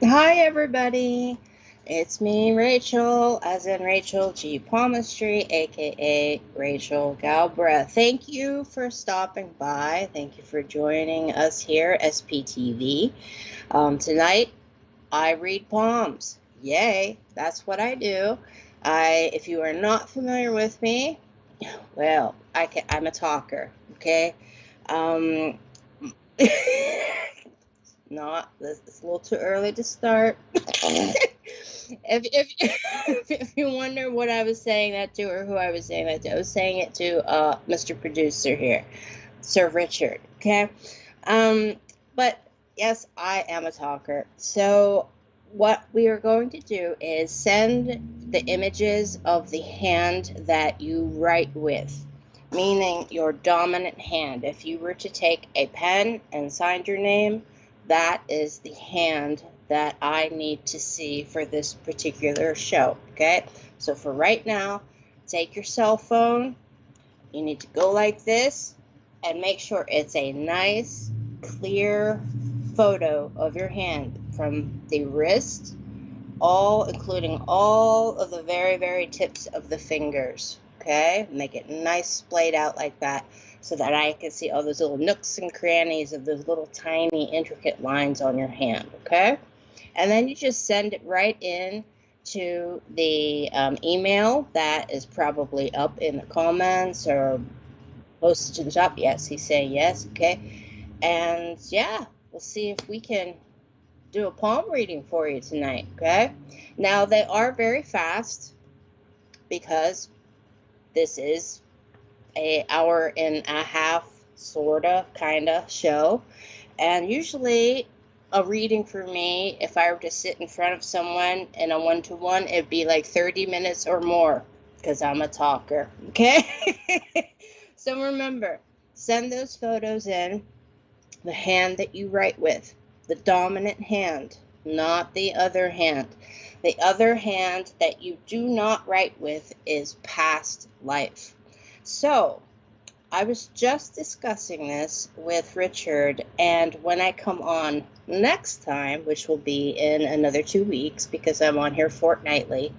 Hi, everybody. It's me, Rachel, as in Rachel G. Palmistry, aka Rachel Galbreath. Thank you for stopping by. Thank you for joining us here, SPTV. Tonight, I read palms. Yay, that's what I do. If you are not familiar with me, well, I'm a talker, okay? Um, Not. It's a little too early to start. If you wonder what I was saying that to or who I was saying that to, I was saying it to Mr. Producer here, Sir Richard. Okay, um, but yes, I am a talker. So what we are going to do is send the images of the hand that you write with, meaning your dominant hand. If you were to take a pen and sign your name, that is the hand that I need to see for this particular show. Okay, so for right now, take your cell phone. You need to go like this and make sure it's a nice, clear photo of your hand from the wrist, all including all of the very, very tips of the fingers. Okay, make it nice splayed out like that so that I can see all those little nooks and crannies of those little tiny intricate lines on your hand. Okay, and then you just send it right in to the email that is probably up in the comments or posted to the top. Yes, he's saying yes. Okay, and yeah, we'll see if we can do a palm reading for you tonight. Okay, now they are very fast because this is a hour and a half sorta kinda show, and usually a reading for me, if I were to sit in front of someone in a one-to-one, it'd be like 30 minutes or more because I'm a talker. Okay, so remember, send those photos in, the hand that you write with, the dominant hand, not the other hand. The other hand that you do not write with is past life. So, I was just discussing this with Richard, and when I come on next time, which will be in another 2 weeks because I'm on here fortnightly,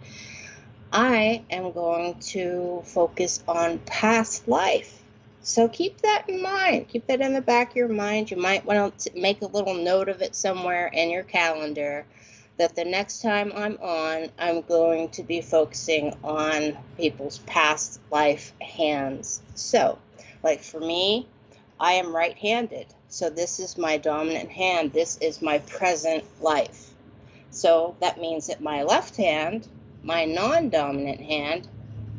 I am going to focus on past life. So keep that in mind. Keep that in the back of your mind. You might want to make a little note of it somewhere in your calendar that the next time I'm on, I'm going to be focusing on people's past life hands. So, like for me, I am right handed. So this is my dominant hand. This is my present life. So that means that my left hand, my non-dominant hand,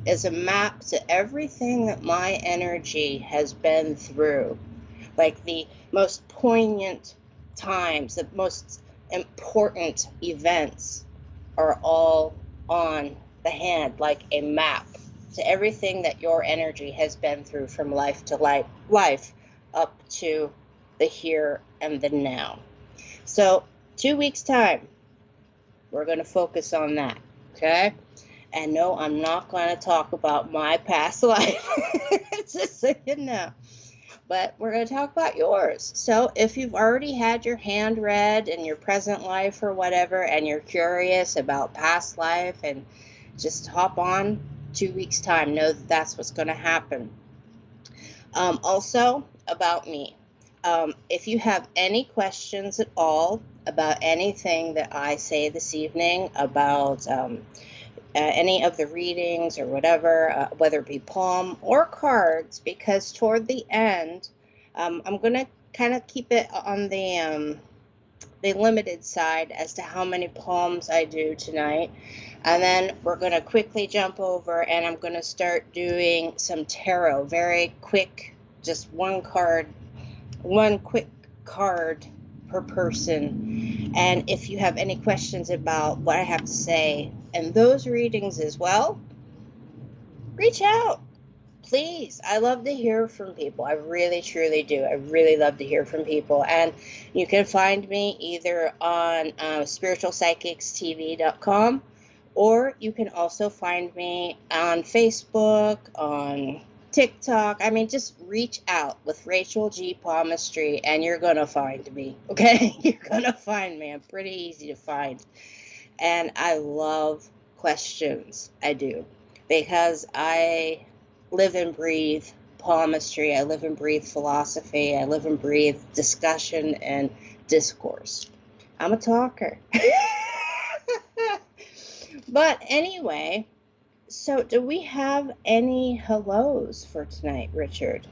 is a map to everything that my energy has been through, like the most poignant times, the most important events are all on the hand, like a map to everything that your energy has been through from life to life up to the here and the now. So 2 weeks time, we're going to focus on that. Okay. And no, I'm not going to talk about my past life, just so you know. But we're going to talk about yours. So if you've already had your hand read in your present life or whatever, and you're curious about past life, and just hop on 2 weeks' time, know that that's what's going to happen. Also, about me. If you have any questions at all about anything that I say this evening about any of the readings or whatever, whether it be palm or cards, because toward the end, I'm going to kind of keep it on the limited side as to how many palms I do tonight. And then we're going to quickly jump over and I'm going to start doing some tarot, very quick, just one quick card per person. And if you have any questions about what I have to say and those readings as well, reach out. Please. I love to hear from people. I really, truly do. I really love to hear from people. And you can find me either on spiritualpsychicstv.com, or you can also find me on Facebook, on TikTok. I mean, just reach out with Rachel G. Palmistry and you're going to find me. Okay? You're going to find me. I'm pretty easy to find. And I love questions. I do. Because I live and breathe palmistry. I live and breathe philosophy. I live and breathe discussion and discourse. I'm a talker. But anyway, so do we have any hellos for tonight, Richard?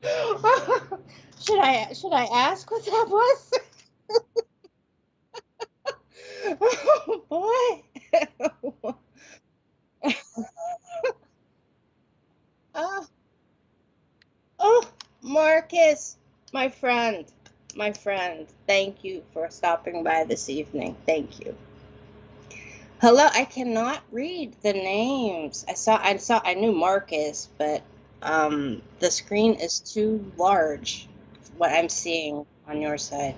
Should I ask what that was? Oh boy. Oh, oh, Marcus, my friend, my friend. Thank you for stopping by this evening. Thank you. Hello, I cannot read the names. I knew Marcus, but the screen is too large, what I'm seeing on your side.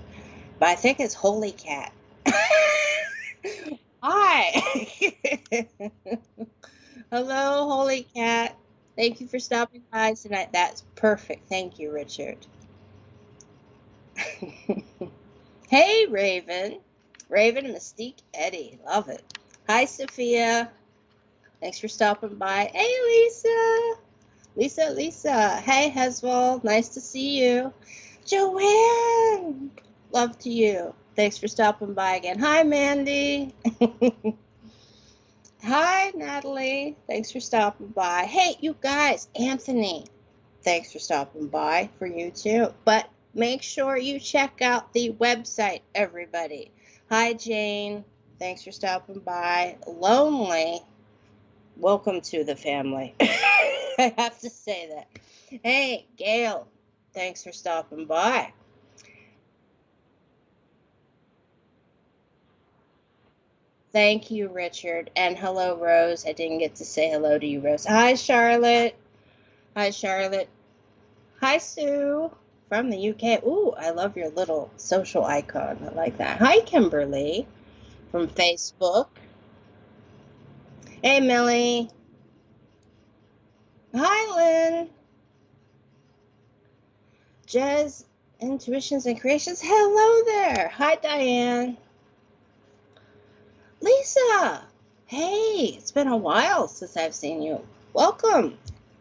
But I think it's Holy Cat. Hi. Hello, Holy Cat. Thank you for stopping by tonight. That's perfect. Thank you, Richard. Hey, Raven. Raven Mystique Eddie. Love it. Hi, Sophia. Thanks for stopping by. Hey, Lisa. Lisa. Hey, Heswell. Nice to see you. Joanne. Love to you. Thanks for stopping by again. Hi, Mandy. Hi, Natalie. Thanks for stopping by. Hey, you guys. Anthony. Thanks for stopping by. For you too. But make sure you check out the website, everybody. Hi, Jane. Thanks for stopping by. Lonely. Welcome to the family. I have to say that. Hey, Gail. Thanks for stopping by. Thank you, Richard. And hello, Rose. I didn't get to say hello to you, Rose. Hi, Charlotte. Hi, Charlotte. Hi, Sue from the UK. Ooh, I love your little social icon. I like that. Hi, Kimberly from Facebook. Hey, Millie. Hi, Lynn. Jez, Intuitions and Creations. Hello there. Hi, Diane. Lisa. Hey, it's been a while since I've seen you. Welcome.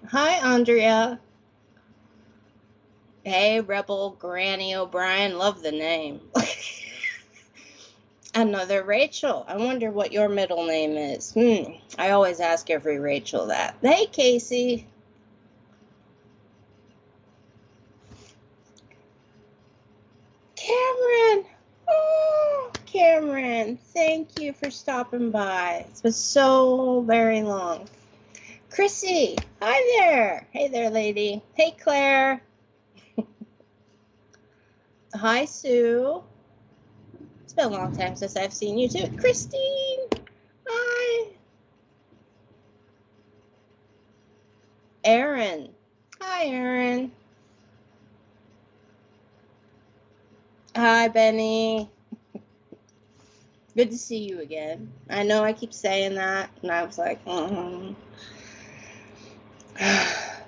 Hi, Andrea. Hey, Rebel Granny O'Brien. Love the name. Another Rachel. I wonder what your middle name is. I always ask every Rachel that. Hey, Casey. Cameron. Oh, Cameron. Thank you for stopping by. It's been so very long. Chrissy. Hi there. Hey there, lady. Hey, Claire. Hi, Sue. It's been a long time since I've seen you too. Christine. Hi. Aaron. Hi, Aaron. Hi, Benny. Good to see you again. I know I keep saying that, and I was like,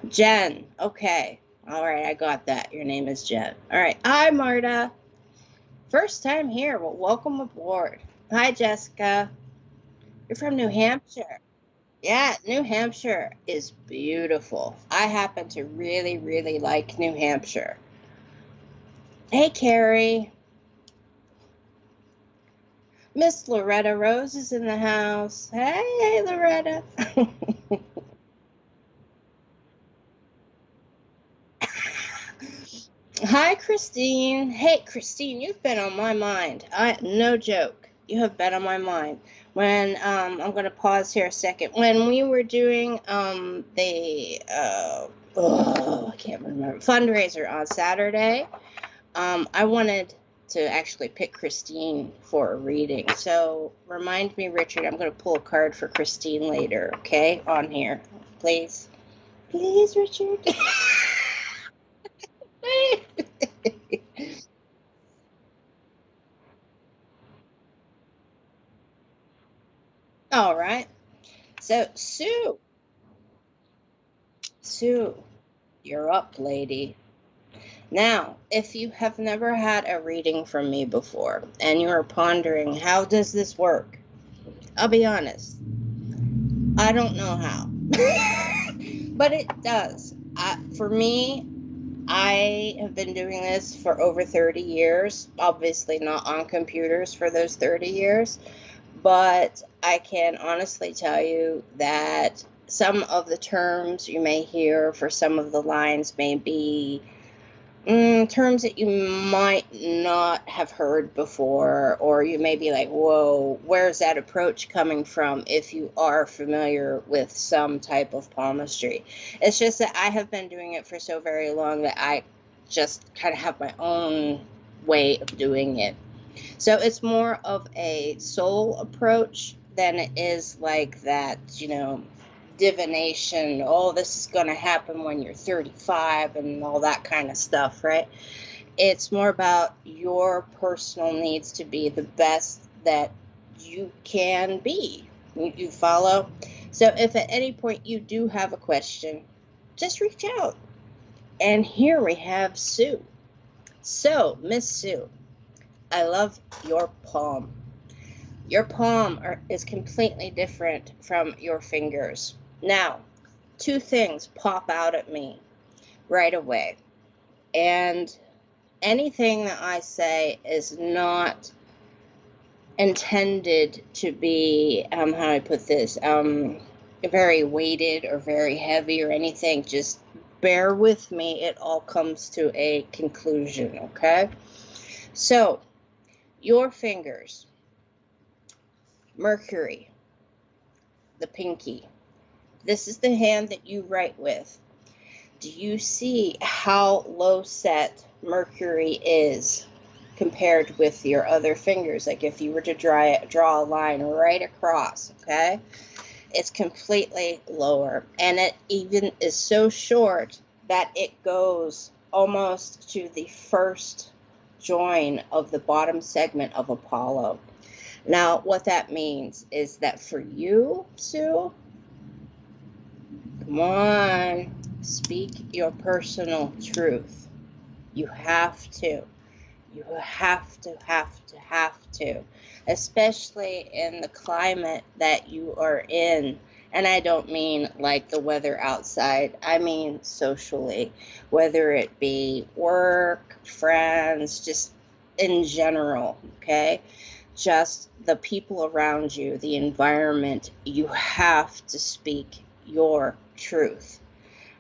Jen. Okay. All right, I got that. Your name is Jen. All right. Hi, Marta. First time here. Well, welcome aboard. Hi, Jessica. You're from New Hampshire. Yeah, New Hampshire is beautiful. I happen to really, really like New Hampshire. Hey, Carrie. Miss Loretta Rose is in the house. Hey, Loretta. Hi, Christine. Hey, Christine, you've been on my mind. No joke. You have been on my mind. When I'm gonna pause here a second. When we were doing the I can't remember, fundraiser on Saturday, I wanted to actually pick Christine for a reading. So remind me, Richard. I'm gonna pull a card for Christine later. Okay, on here, please, please, Richard. All right. So, Sue, you're up, lady. Now, if you have never had a reading from me before and you are pondering, how does this work? I'll be honest, I don't know how. But it does. For me, I have been doing this for over 30 years. Obviously, not on computers for those 30 years. But I can honestly tell you that some of the terms you may hear for some of the lines may be terms that you might not have heard before, or you may be like, whoa, where's that approach coming from if you are familiar with some type of palmistry. It's just that I have been doing it for so very long that I just kind of have my own way of doing it. So it's more of a soul approach than it is like that, divination. Oh, this is going to happen when you're 35 and all that kind of stuff, right? It's more about your personal needs to be the best that you can be. You follow? So if at any point you do have a question, just reach out. And here we have Sue. So, Miss Sue, I love your palm. Your palm is completely different from your fingers. Now, two things pop out at me right away. And anything that I say is not intended to be, how do I put this, very weighted or very heavy or anything. Just bear with me. It all comes to a conclusion, okay? So, your fingers, Mercury, the pinky. This is the hand that you write with. Do you see how low set Mercury is compared with your other fingers? Like if you were to draw a line right across, okay? It's completely lower. And it even is so short that it goes almost to the first join of the bottom segment of Apollo. Now, what that means is that for you, Sue, come on, speak your personal truth. You have to. You have to. Especially in the climate that you are in. And I don't mean like the weather outside. I mean socially. Whether it be work, friends, just in general, okay? Just the people around you, the environment, you have to speak your truth.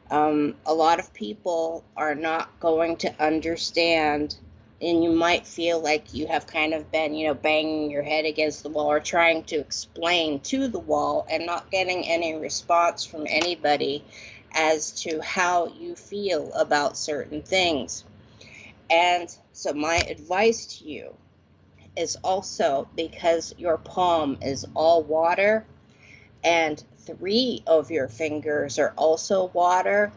A lot of people are not going to understand, and you might feel like you have kind of been, banging your head against the wall or trying to explain to the wall and not getting any response from anybody as to how you feel about certain things. And so my advice to you is also, because your palm is all water and 3 of your fingers are also water.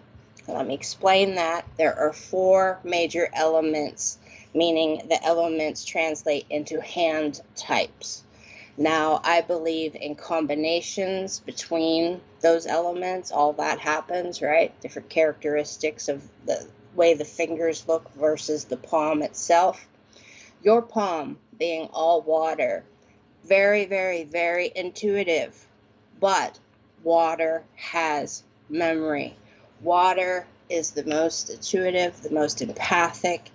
Let me explain that. There are 4 major elements, meaning the elements translate into hand types. Now, I believe in combinations between those elements. All that happens, right? Different characteristics of the way the fingers look versus the palm itself. Your palm being all water, very, very, very intuitive, but water has memory. Water is the most intuitive, the most empathic.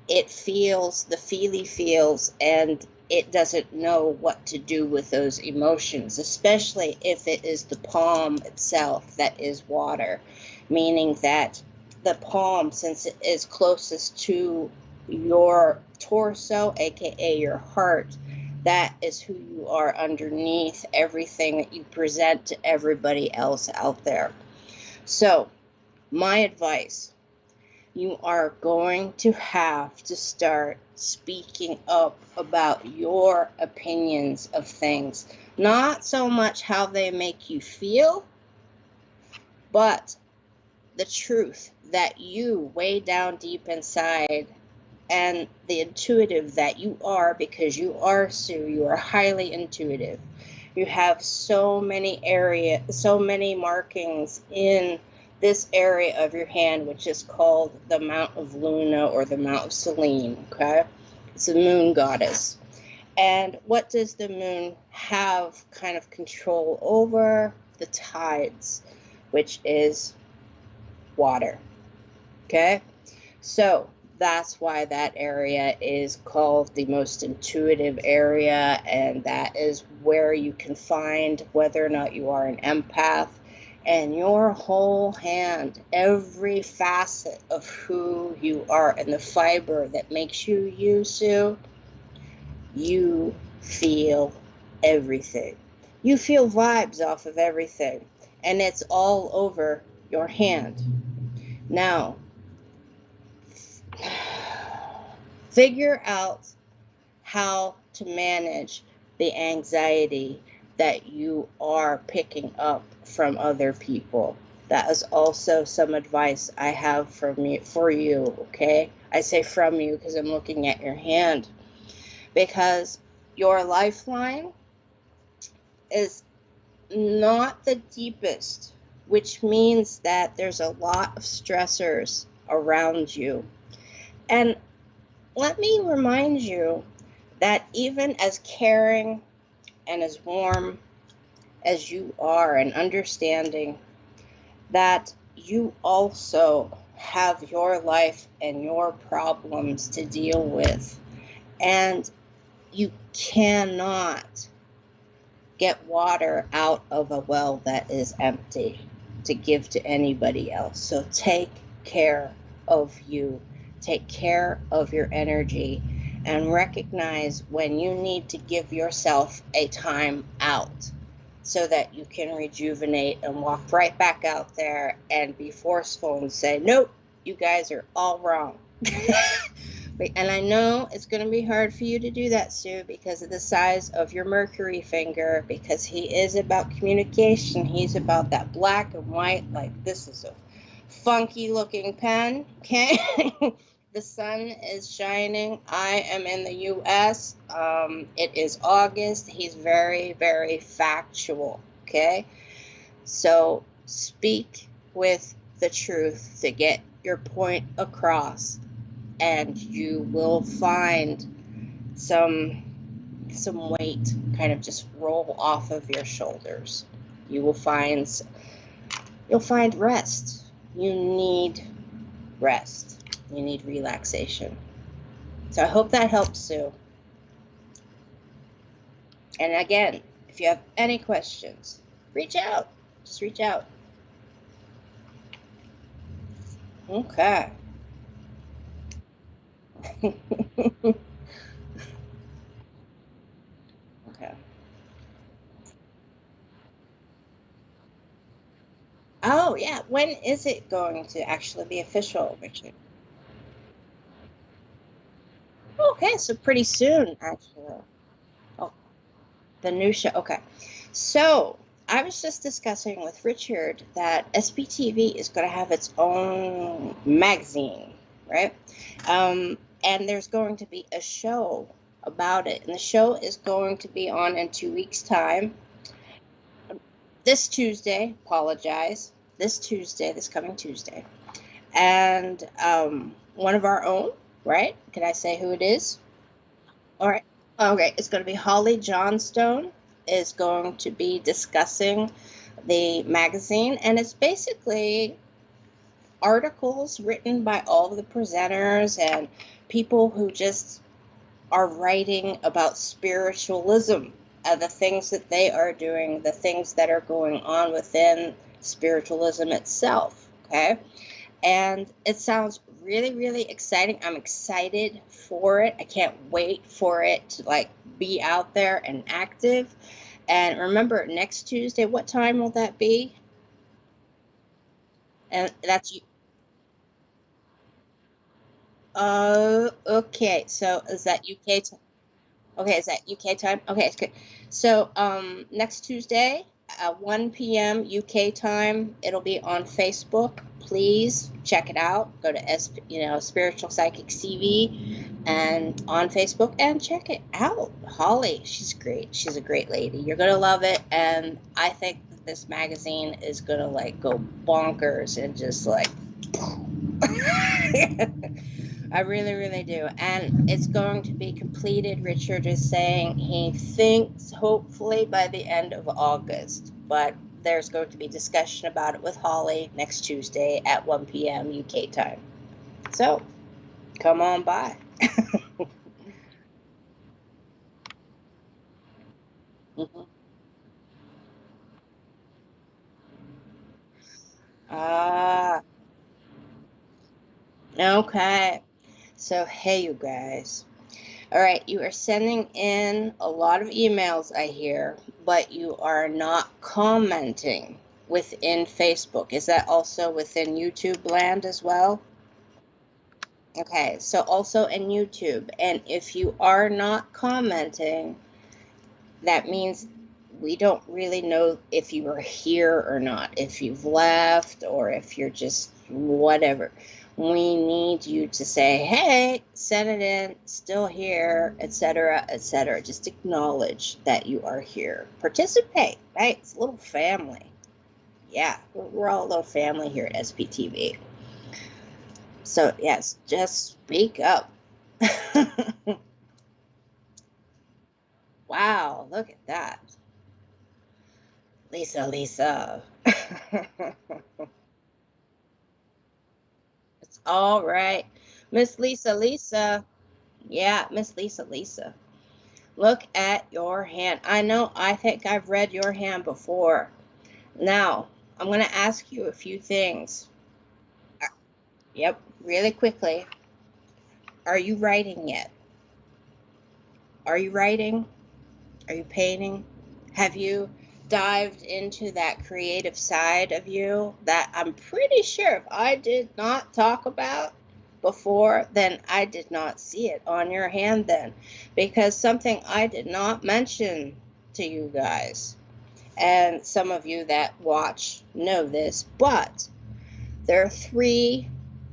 It feels, the feely feels, and it doesn't know what to do with those emotions, especially if it is the palm itself that is water, meaning that the palm, since it is closest to your torso, aka your heart, that is who you are underneath everything that you present to everybody else out there. So, my advice, you are going to have to start speaking up about your opinions of things. Not so much how they make you feel, but the truth that you way down deep inside, and the intuitive that you are, because you are, Sue, you are highly intuitive. You have so many markings in this area of your hand, which is called the Mount of Luna or the Mount of Selene, okay? It's the moon goddess. And what does the moon have kind of control over? The tides, which is water, okay? So that's why that area is called the most intuitive area, and that is where you can find whether or not you are an empath. And your whole hand, every facet of who you are and the fiber that makes you you, Sue, you feel everything. You feel vibes off of everything, and it's all over your hand. Now, figure out how to manage the anxiety that you are picking up from other people. That is also some advice I have for you, okay? I say from you because I'm looking at your hand. Because your lifeline is not the deepest, which means that there's a lot of stressors around you. And let me remind you that even as caring and as warm as you are and understanding, that you also have your life and your problems to deal with. And you cannot get water out of a well that is empty to give to anybody else. So take care of you. Take care of your energy and recognize when you need to give yourself a time out so that you can rejuvenate and walk right back out there and be forceful and say, nope, you guys are all wrong. And I know it's going to be hard for you to do that, Sue, because of the size of your Mercury finger, because he is about communication. He's about that black and white, like this is a funky looking pen, okay? The sun is shining. I am in the U.S. It is August. He's very, very factual, okay? So speak with the truth to get your point across, and you will find some weight kind of just roll off of your shoulders. You'll find rest. You need rest. You need relaxation. So I hope that helps, Sue. And again, if you have any questions, reach out. Just reach out. Okay. Okay. Oh, yeah. When is it going to actually be official, Richard? Okay, so pretty soon, actually. Oh, the new show. Okay. So I was just discussing with Richard that SBTV is going to have its own magazine, right? And there's going to be a show about it. And the show is going to be on in 2 weeks' time. This Tuesday, this coming Tuesday. And one of our own, right? Can I say who it is? All right. Okay, it's going to be Holly Johnstone is going to be discussing the magazine, and it's basically articles written by all of the presenters and people who just are writing about spiritualism, the things that they are doing, the things that are going on within spiritualism itself, okay? And it sounds really, really exciting. I'm excited for it. I can't wait for it to like be out there and active. And remember, next Tuesday, what time will that be? And that's you. Okay. So is that UK time? Okay, is that UK time? Okay, it's good. So next Tuesday, 1 p.m. UK time, it'll be on Facebook. Please check it out. Go to Spiritual Psychic CV. and on Facebook, and check it out. Holly, she's great. She's a great lady. You're gonna love it, and I think that this magazine is gonna like go bonkers and just like I really, really do. And it's going to be completed. Richard is saying he thinks hopefully by the end of August, but there's going to be discussion about it with Holly next Tuesday at 1 p.m. UK time. So come on by. Mhm. Ah, okay. So, hey, you guys. All right, you are sending in a lot of emails, I hear, but you are not commenting within Facebook. Is that also within YouTube land as well? Okay, so also in YouTube. And if you are not commenting, that means we don't really know if you are here or not, if you've left or if you're just whatever. We need you to say, hey, send it in, still here, etc., etc. Just acknowledge that you are here. Participate, right? It's a little family. Yeah, we're all a little family here at SPTV. So, yes, just speak up. Wow, look at that. Lisa, Lisa. It's all right. Miss Lisa, Lisa. Yeah, Miss Lisa, Lisa. Look at your hand. I know, I think I've read your hand before. Now, I'm going to ask you a few things. Yep, really quickly. Are you writing yet? Are you writing? Are you painting? Have you dived into that creative side of you that I'm pretty sure if I did not talk about before, then I did not see it on your hand then? Because something I did not mention to you guys, and some of you that watch know this, but there are three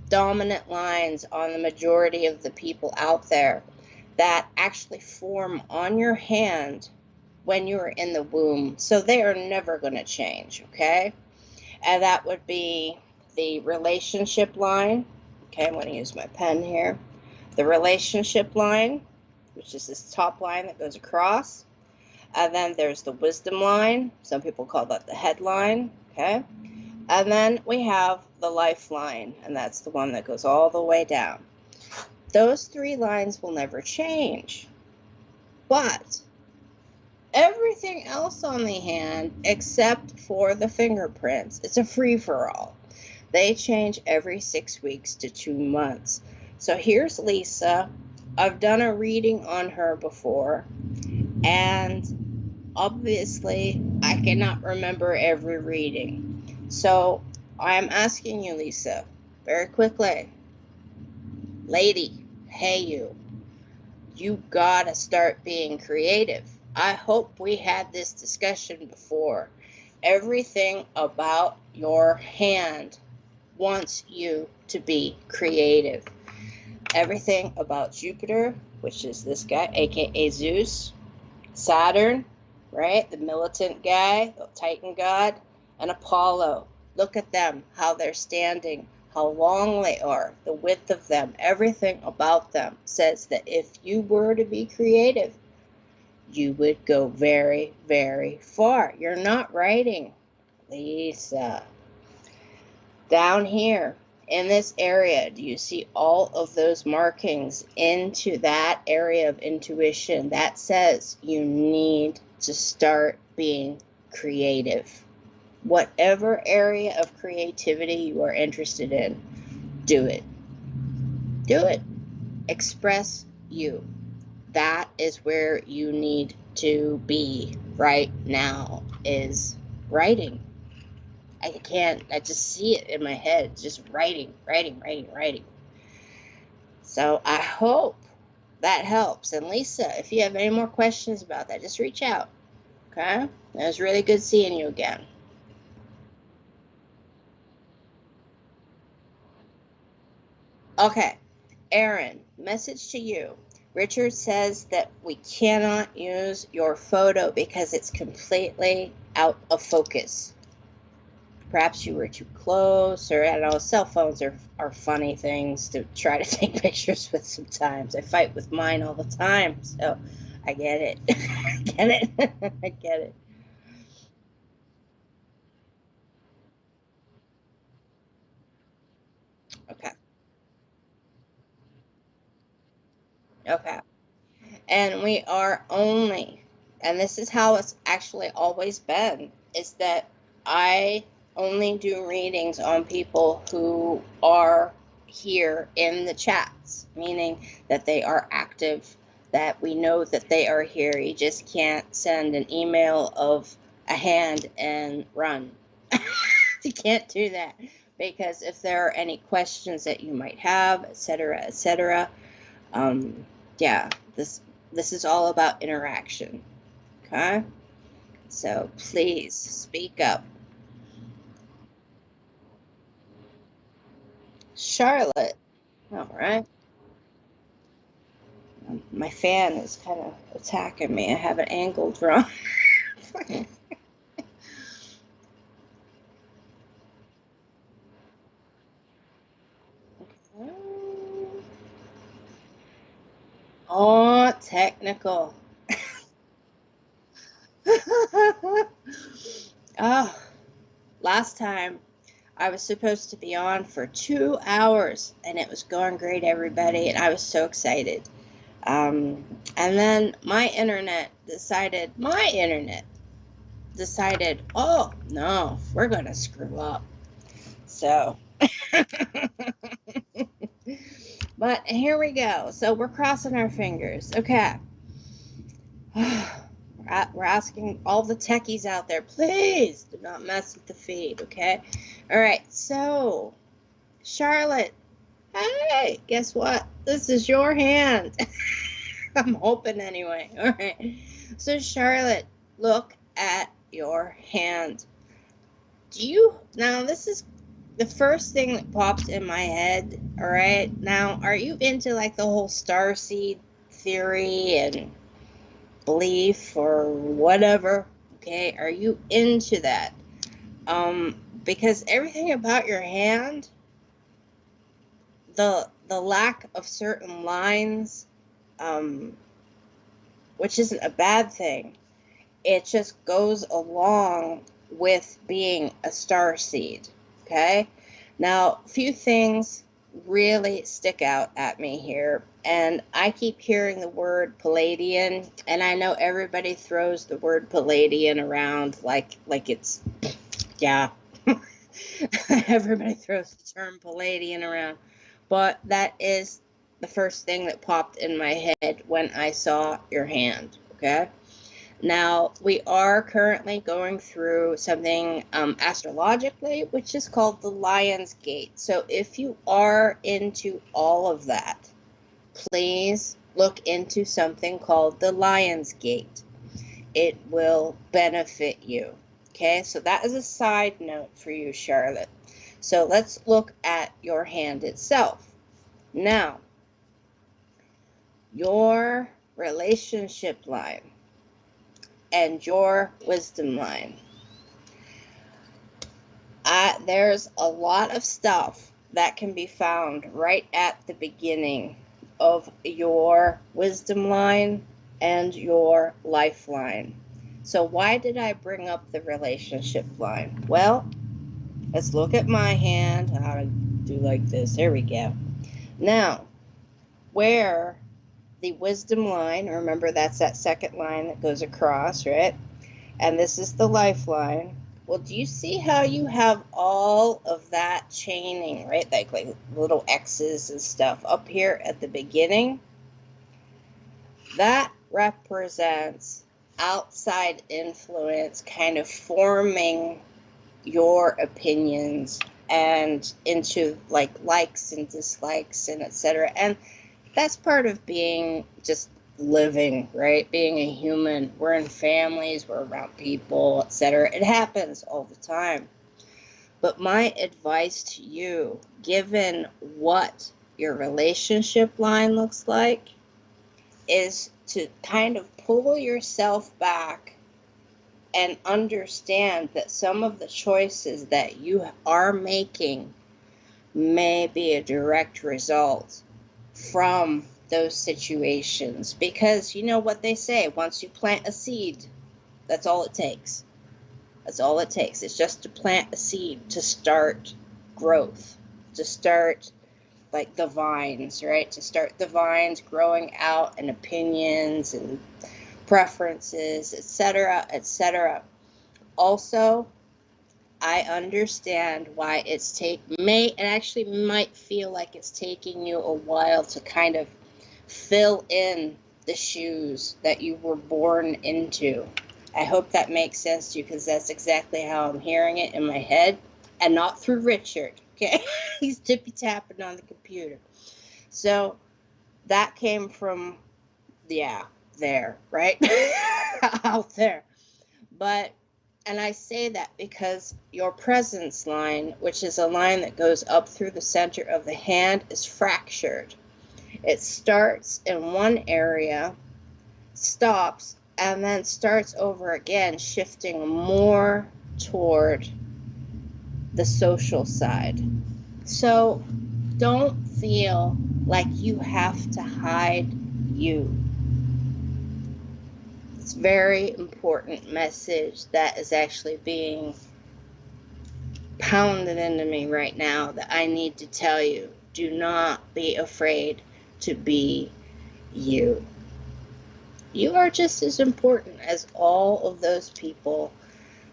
dominant lines on the majority of the people out there that actually form on your hand when you are in the womb. So they are never going to change, okay? And that would be the relationship line. Okay, I'm going to use my pen here. The relationship line, which is this top line that goes across. And then there's the wisdom line. Some people call that the headline, okay? And then we have the lifeline, and that's the one that goes all the way down. Those three lines will never change. But everything else on the hand, except for the fingerprints, it's a free-for-all. They change every 6 weeks to 2 months. So here's Lisa. I've done a reading on her before, and obviously I cannot remember every reading. So I'm asking you, Lisa, very quickly, lady, hey you gotta start being creative. I hope we had this discussion before. Everything about your hand wants you to be creative. Everything about Jupiter, which is this guy, aka Zeus, Saturn, right? The militant guy, the Titan god, and Apollo. Look at them, how they're standing, how long they are, the width of them, everything about them says that if you were to be creative, you would go very, very far. You're not writing, Lisa. Down here in this area, do you see all of those markings into that area of intuition? That says you need to start being creative. Whatever area of creativity you are interested in, do it. Do it. Express you. That is where you need to be right now, is writing. I just see it in my head, just writing, writing, writing, writing. So I hope that helps. And Lisa, if you have any more questions about that, just reach out. Okay? It was really good seeing you again. Okay. Aaron, message to you. Richard says that we cannot use your photo because it's completely out of focus. Perhaps you were too close, or I don't know, cell phones are funny things to try to take pictures with sometimes. I fight with mine all the time, so I get it. I get it. I get it. Okay. Okay. And we are only, and this is how it's actually always been, is that I only do readings on people who are here in the chats, meaning that they are active, that we know that they are here. You just can't send an email of a hand and run. You can't do that, because if there are any questions that you might have, etc., um, yeah, this is all about interaction. Okay, so please speak up. Charlotte. All right. My fan is kind of attacking me. I have it angled wrong. Oh, technical. Oh, last time I was supposed to be on for 2 hours and it was going great, everybody, and I was so excited. And then my internet decided, oh no, we're gonna screw up. So, but here we go. So we're crossing our fingers. Okay. We're asking all the techies out there, please do not mess with the feed, okay? All right, so Charlotte, hey, guess what? This is your hand. I'm hoping anyway. All right. So Charlotte, look at your hand. Now this is the first thing that popped in my head, all right? Now, are you into like the whole star seed theory and belief or whatever? Okay, are you into that? Because everything about your hand, the lack of certain lines, um, which isn't a bad thing, it just goes along with being a star seed. Okay, now a few things really stick out at me here, and I keep hearing the word Palladian, and I know everybody throws the word Palladian around like it's, yeah. Everybody throws the term Palladian around, but that is the first thing that popped in my head when I saw your hand. Okay, now, we are currently going through something astrologically, which is called the Lion's Gate. So if you are into all of that, please look into something called the Lion's Gate. It will benefit you. Okay, so that is a side note for you, Charlotte. So let's look at your hand itself. Now, your relationship line and your wisdom line. There's a lot of stuff that can be found right at the beginning of your wisdom line and your lifeline. So why did I bring up the relationship line? Well, let's look at my hand. How to do like this. There we go. Now, where the wisdom line, remember that's that second line that goes across, right? And this is the lifeline. Well, do you see how you have all of that chaining, right? Like little X's and stuff up here at the beginning? That represents outside influence kind of forming your opinions and into like likes and dislikes and etc. And that's part of being just living, right? Being a human. We're in families, we're around people, etc. It happens all the time. But my advice to you, given what your relationship line looks like is to kind of pull yourself back and understand that some of the choices that you are making may be a direct result from those situations. Because you know what they say, once you plant a seed, that's all it takes. That's all it takes. It's just to plant a seed to start growth, to start like the vines, right? To start the vines growing out, and opinions and preferences, etc., etc. Also, I understand why it actually might feel like it's taking you a while to kind of fill in the shoes that you were born into. I hope that makes sense to you, because that's exactly how I'm hearing it in my head, and not through Richard, okay? He's tippy tapping on the computer. So that came from, yeah, there, right? Out there. But, and I say that because your presence line, which is a line that goes up through the center of the hand, is fractured. It starts in one area, stops, and then starts over again, shifting more toward the social side. So don't feel like you have to hide you. It's a very important message that is actually being pounded into me right now that I need to tell you. Do not be afraid to be you. You are just as important as all of those people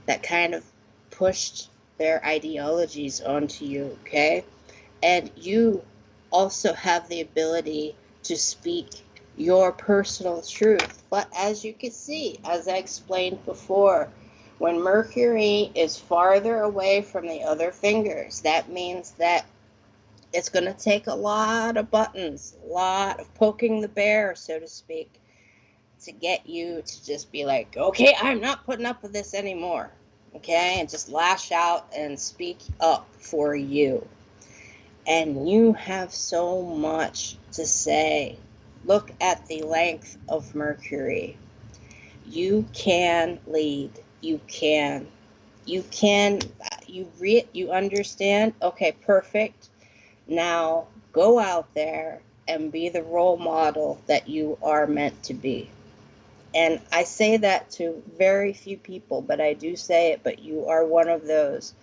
that kind of pushed their ideologies onto you, okay? And you also have the ability to speak your personal truth. But as you can see, as I explained before, when Mercury is farther away from the other fingers, that means that it's going to take a lot of buttons, a lot of poking the bear, so to speak, to get you to just be like, okay, I'm not putting up with this anymore, okay? And just lash out and speak up for you. And you have so much to say. Look at the length of Mercury. You can lead. You can. You can. You understand? Okay, perfect. Now go out there and be the role model that you are meant to be. And I say that to very few people, but I do say it, but you are one of those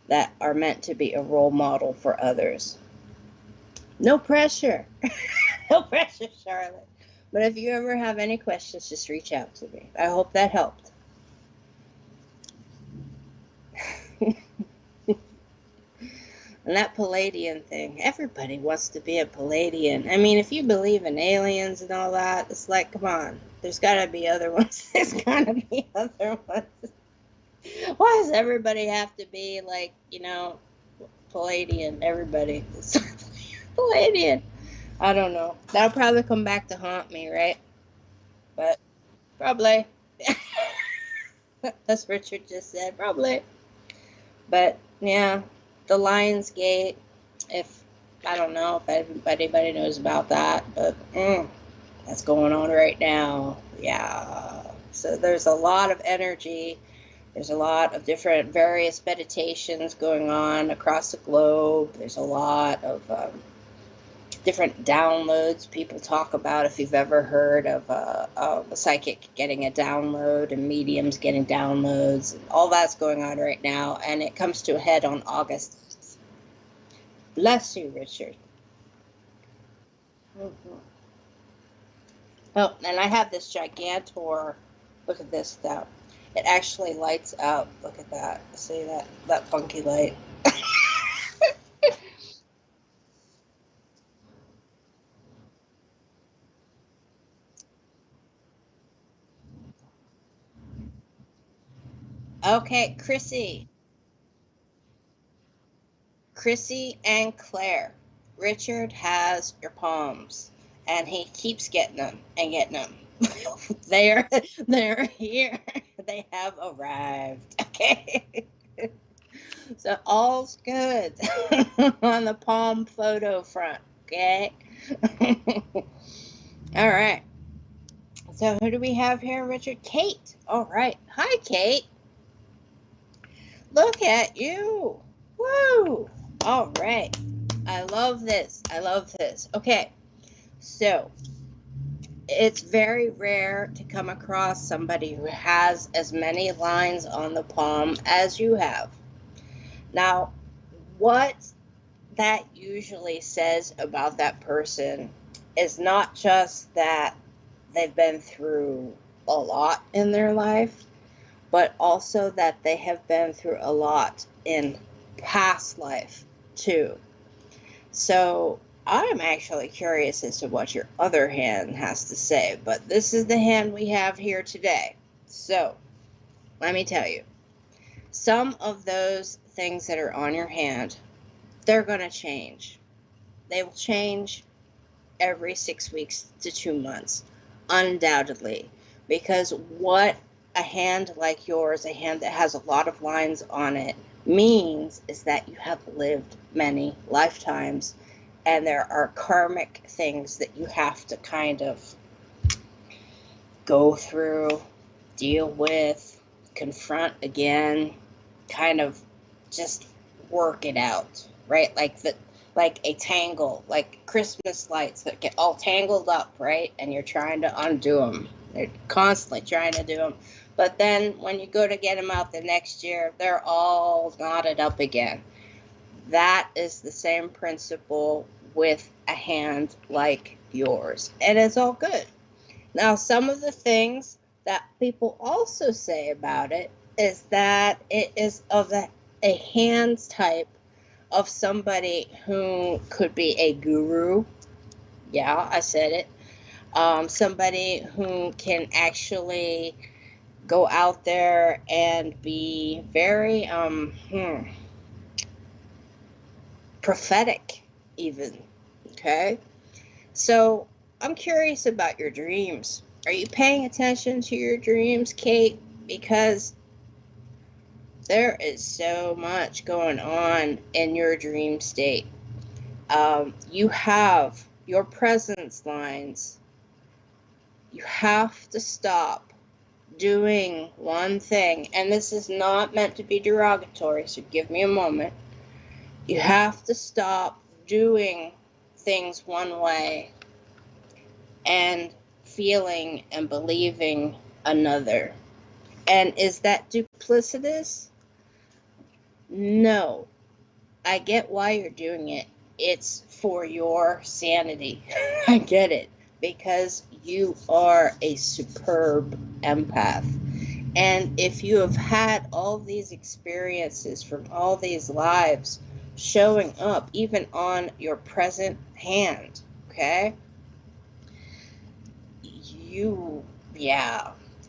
that are meant to be a role model for others. No pressure. No pressure, Charlotte. But if you ever have any questions, just reach out to me. I hope that helped. And that Palladian thing, everybody wants to be a Palladian. I mean, if you believe in aliens and all that, it's like, come on, there's got to be other ones. There's got to be other ones. Why does everybody have to be like, Palladian? Everybody. Palladian. I don't know. That'll probably come back to haunt me, right? But probably. As Richard just said, probably. But yeah, the Lion's Gate, if I don't know if anybody knows about that, but that's going on right now. Yeah. So there's a lot of energy. There's a lot of different various meditations going on across the globe. There's a lot of different downloads people talk about. If you've ever heard of a psychic getting a download and mediums getting downloads, and all that's going on right now, and it comes to a head on August 8th. Bless you, Richard. Mm-hmm. Oh, and I have this Gigantor. Look at this stuff. It actually lights up. Look at that. See that funky light? Okay, Chrissy and Claire. Richard has your palms, and he keeps getting them and getting them. They're here. They have arrived. Okay. So all's good on the palm photo front. Okay? All right. So who do we have here, Richard? Kate. All right. Hi, Kate. Look at you. Woo. All right. I love this. I love this. Okay. So it's very rare to come across somebody who has as many lines on the palm as you have. Now, what that usually says about that person is not just that they've been through a lot in their life, but also that they have been through a lot in past life too. So I'm actually curious as to what your other hand has to say, but this is the hand we have here today. So let me tell you, some of those things that are on your hand, they're going to change. They will change every 6 weeks to 2 months, undoubtedly, because what a hand like yours, a hand that has a lot of lines on it, means is that you have lived many lifetimes, and there are karmic things that you have to kind of go through, deal with, confront again, kind of just work it out, right? Like a tangle, like Christmas lights that get all tangled up, right? And you're trying to undo them. They're constantly trying to do them. But then when you go to get them out the next year, they're all knotted up again. That is the same principle with a hand like yours. And it's all good. Now, some of the things that people also say about it is that it is of a hands type of somebody who could be a guru. Yeah, I said it. Somebody who can actually go out there and be very prophetic, even. Okay? So I'm curious about your dreams. Are you paying attention to your dreams, Kate? Because there is so much going on in your dream state. You have your presence lines. You have to stop doing one thing, and this is not meant to be derogatory, so give me a moment. You have to stop doing things one way and feeling and believing another. And is that duplicitous? No. I get why you're doing it. It's for your sanity. I get it. Because you are a superb empath. And if you have had all these experiences from all these lives showing up, even on your present hand, okay? You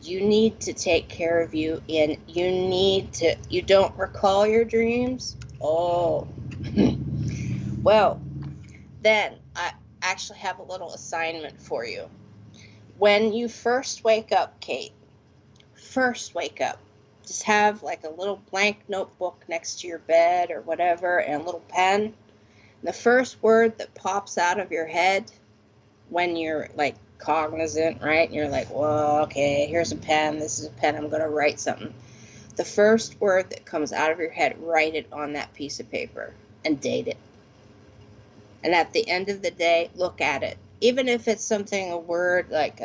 need to take care of you, and you don't recall your dreams? Oh, well, then I actually have a little assignment for you. When you first wake up, Kate, just have like a little blank notebook next to your bed or whatever, and a little pen. The first word that pops out of your head when you're like cognizant, right? And you're like, well, okay, here's a pen. This is a pen. I'm going to write something. The first word that comes out of your head, write it on that piece of paper and date it. And at the end of the day, look at it. Even if it's a word like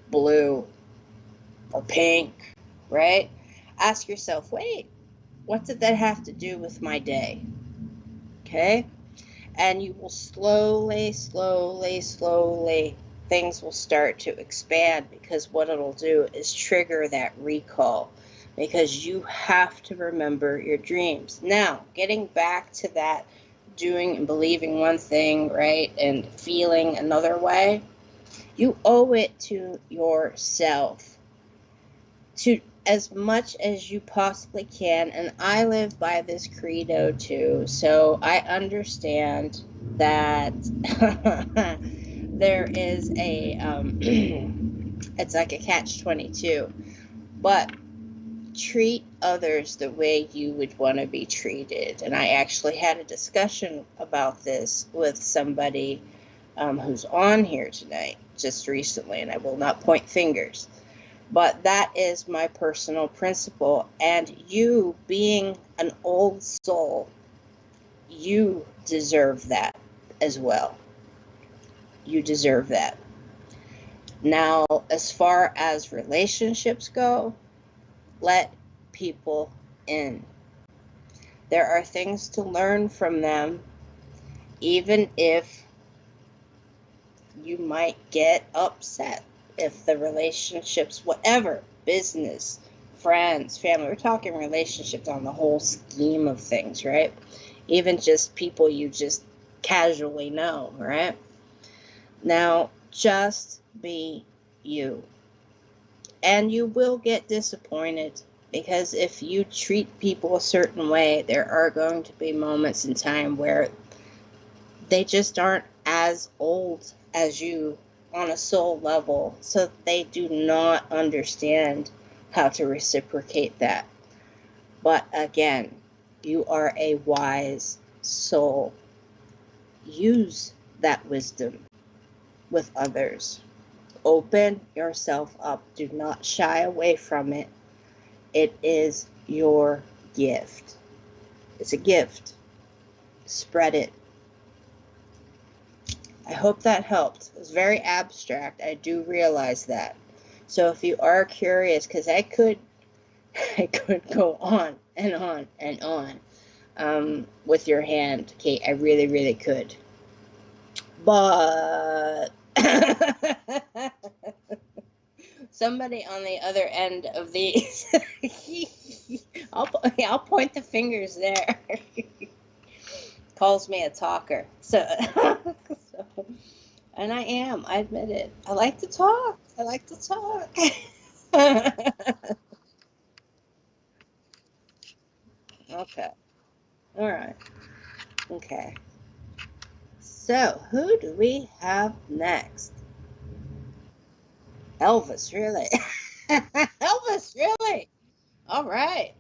blue or pink, right? Ask yourself, wait, what did that have to do with my day? Okay? And you will slowly, things will start to expand, because what it'll do is trigger that recall, because you have to remember your dreams. Now, getting back to that doing and believing one thing, right, and feeling another way, you owe it to yourself to, as much as you possibly can, and I live by this credo too, so I understand that there is a it's like a catch-22, but treat others the way you would want to be treated. And I actually had a discussion about this with somebody who's on here tonight just recently, and I will not point fingers. But that is my personal principle. And you, being an old soul, you deserve that as well. You deserve that. Now, as far as relationships go, let people in. There are things to learn from them, even if you might get upset if the relationships, whatever, business, friends, family, we're talking relationships on the whole scheme of things, right? Even just people you just casually know, right? Now, just be you. And you will get disappointed, because if you treat people a certain way, there are going to be moments in time where they just aren't as old as you on a soul level, so they do not understand how to reciprocate that. But again, you are a wise soul. Use that wisdom with others. Open yourself up. Do not shy away from it. It is your gift. It's a gift. Spread it. I hope that helped. It was very abstract. I do realize that. So if you are curious, because I could go on and on and on with your hand, Kate. I really, really could. But somebody on the other end of these, I'll point the fingers there. Calls me a talker. So, and I am. I admit it. I like to talk. Okay. All right. Okay. So, who do we have next? Elvis, really? Elvis, really? All right.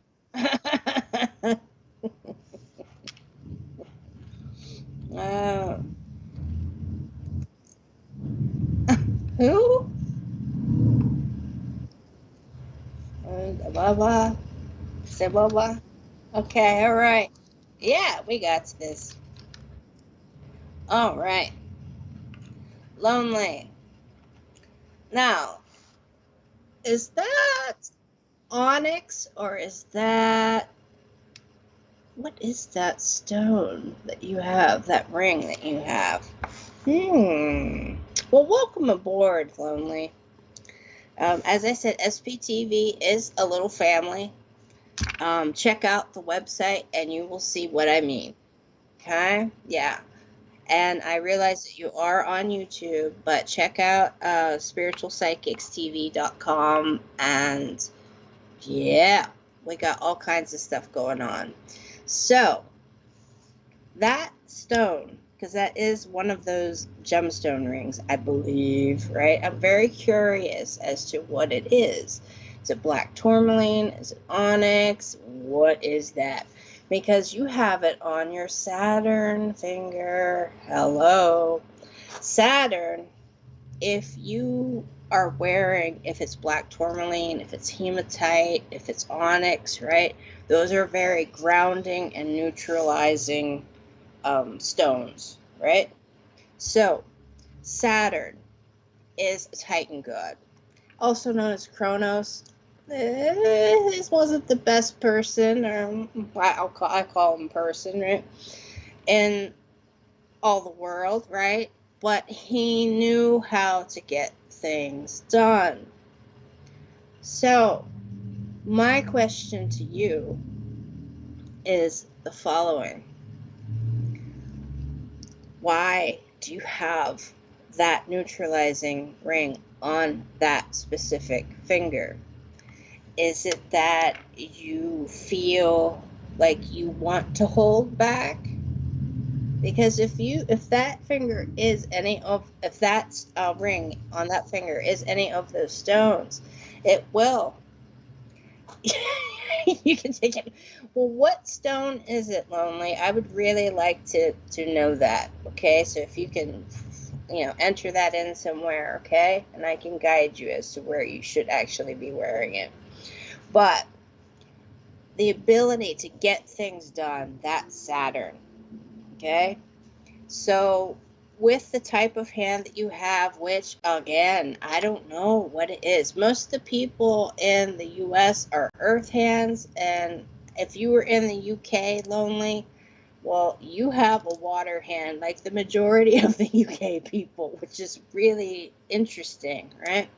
uh, who? Baba. Say Baba. Okay, all right. Yeah, we got this. All right. Lonely. Now, is that onyx, or is that, what is that stone that you have, that ring that you have? Well, welcome aboard, Lonely. As I said, SPTV is a little family. Check out the website and you will see what I mean. Okay? Yeah. And I realize that you are on YouTube, but check out spiritualpsychicstv.com, and yeah, we got all kinds of stuff going on. So, that stone, because that is one of those gemstone rings, I believe, right? I'm very curious as to what it is. Is it black tourmaline? Is it onyx? What is that? Because you have it on your Saturn finger. Hello. Saturn, if you are wearing, if it's black tourmaline, if it's hematite, if it's onyx, right? Those are very grounding and neutralizing stones, right? So, Saturn is a Titan god, also known as Kronos. This wasn't the best person, or I call him person, right? In all the world, right? But he knew how to get things done. So, my question to you is the following. Why do you have that neutralizing ring on that specific finger? Is it that you feel like you want to hold back? Because if that finger is if that ring on that finger is any of those stones, it will. You can take it. Well, what stone is it, Lonely? I would really like to know that. Okay, so if you can enter that in somewhere, okay? And I can guide you as to where you should actually be wearing it. But the ability to get things done, that's Saturn, okay? So with the type of hand that you have, which again, I don't know what it is. Most of the people in the US are earth hands, and if you were in the UK lonely, well, you have a water hand, like the majority of the UK people, which is really interesting, right?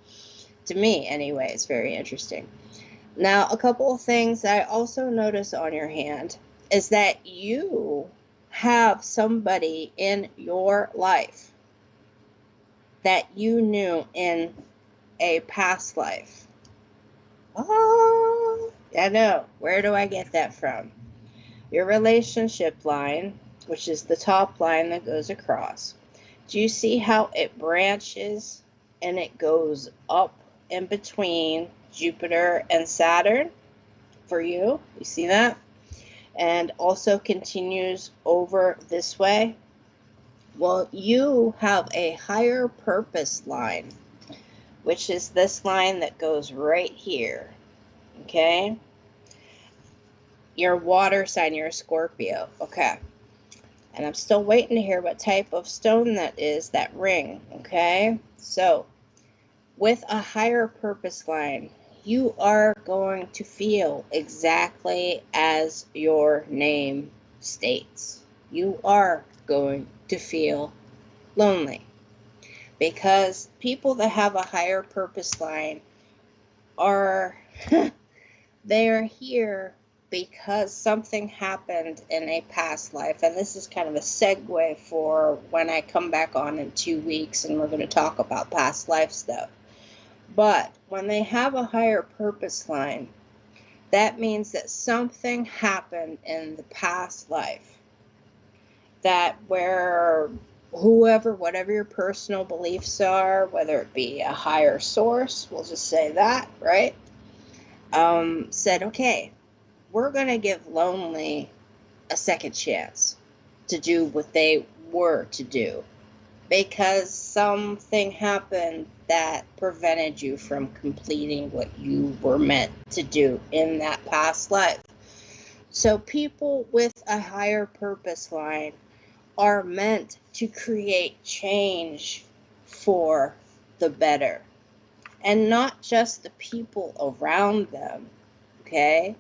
To me, anyway, it's very interesting. Now, a couple of things I also notice on your hand is that you have somebody in your life that you knew in a past life. Oh, I know. Where do I get that from? Your relationship line, which is the top line that goes across. Do you see how it branches and it goes up in between Jupiter and Saturn for you? You see that? And also continues over this way. Well, you have a higher purpose line, which is this line that goes right here, okay? Your water sign, you're a Scorpio, okay? And I'm still waiting to hear what type of stone that is, that ring, okay? So, with a higher purpose line, you are going to feel exactly as your name states. You are going to feel lonely, because people that have a higher purpose line are they are here because something happened in a past life. And this is kind of a segue for when I come back on in 2 weeks and we're going to talk about past life stuff. But when they have a higher purpose line, that means that something happened in the past life that where whatever your personal beliefs are, whether it be a higher source, we'll just say that, right? Said, okay, we're going to give lonely a second chance to do what they were to do, because something happened that prevented you from completing what you were meant to do in that past life. So people with a higher purpose line are meant to create change for the better, and not just the people around them, okay,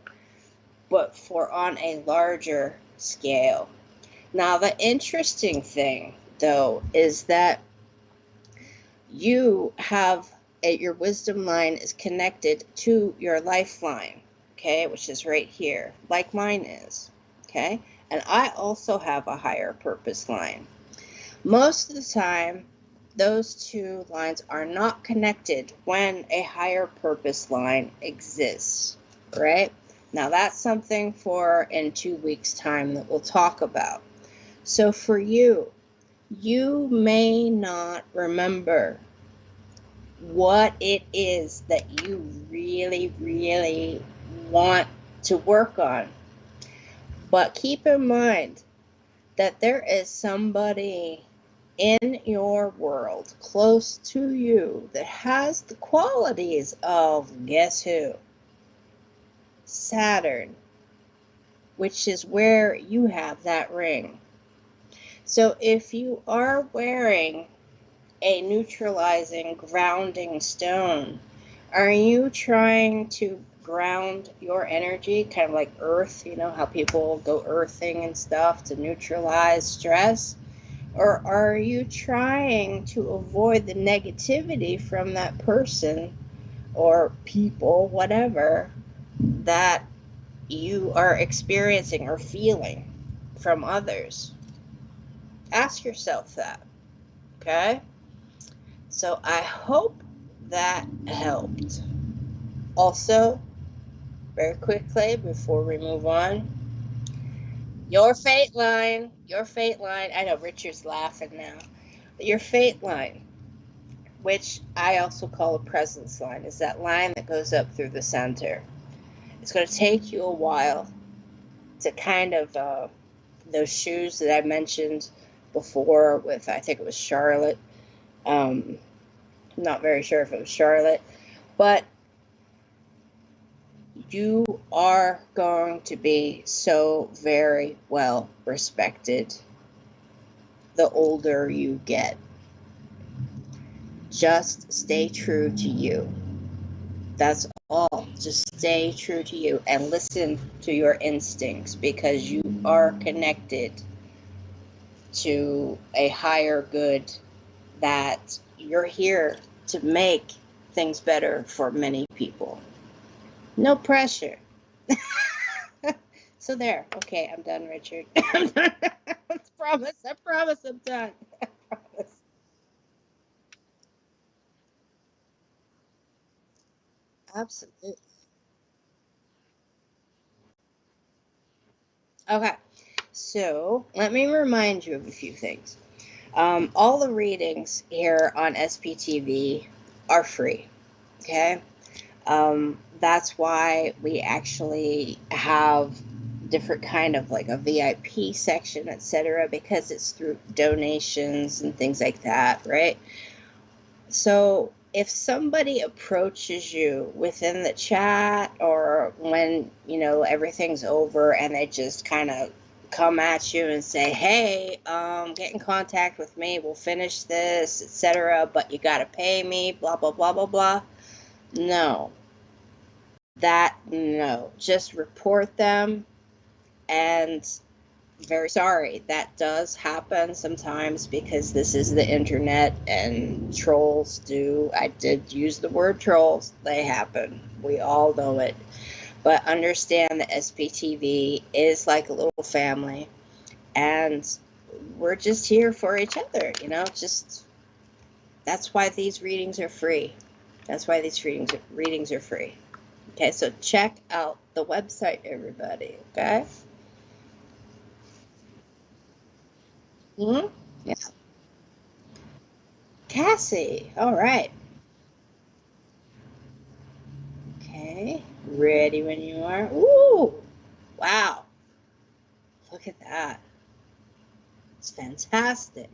but for on a larger scale. Now, the interesting thing, though, is that you have your wisdom line is connected to your lifeline, okay, which is right here, like mine is, okay? And I also have a higher purpose line. Most of the time, those two lines are not connected when a higher purpose line exists, right? Now, that's something for in 2 weeks' time that we'll talk about. So for you, you may not remember what it is that you really, really want to work on. But keep in mind that there is somebody in your world close to you that has the qualities of, guess who? Saturn, which is where you have that ring. So if you are wearing a neutralizing, grounding stone, are you trying to ground your energy, kind of like earth, you know, how people go earthing and stuff to neutralize stress? Or are you trying to avoid the negativity from that person or people, whatever, that you are experiencing or feeling from others? Ask yourself that, okay? So I hope that helped. Also, very quickly before we move on, your fate line, I know Richard's laughing now, but your fate line, which I also call a presence line, is that line that goes up through the center. It's going to take you a while to kind of, those shoes that I mentioned before with, I think it was Charlotte, I'm not very sure if it was Charlotte, but you are going to be so very well respected the older you get. Just stay true to you. That's all. Just stay true to you and listen to your instincts, because you are connected to a higher good, that you're here to make things better for many people. No pressure. So there. Okay, I'm done, Richard. I'm done. I promise I'm done. I promise. Absolutely. Okay. So let me remind you of a few things. All the readings here on SPTV are free. Okay. That's why we actually have different kind of like a VIP section, etc., because it's through donations and things like that, right? So if somebody approaches you within the chat, or when everything's over, and they just kind of come at you and say, hey, get in contact with me, we'll finish this, etc., but you got to pay me, blah blah blah blah blah, no, no, just report them. And very sorry, that does happen sometimes, because this is the internet, and trolls do, I did use the word trolls, they happen, we all know it. But understand that SPTV is like a little family, and we're just here for each other, just that's why these readings are free. That's why these readings are free. Okay, so check out the website, everybody. Okay. Mm-hmm. Yeah. Cassie. All right. Okay. Ready when you are. Ooh. Wow. Look at that. It's fantastic.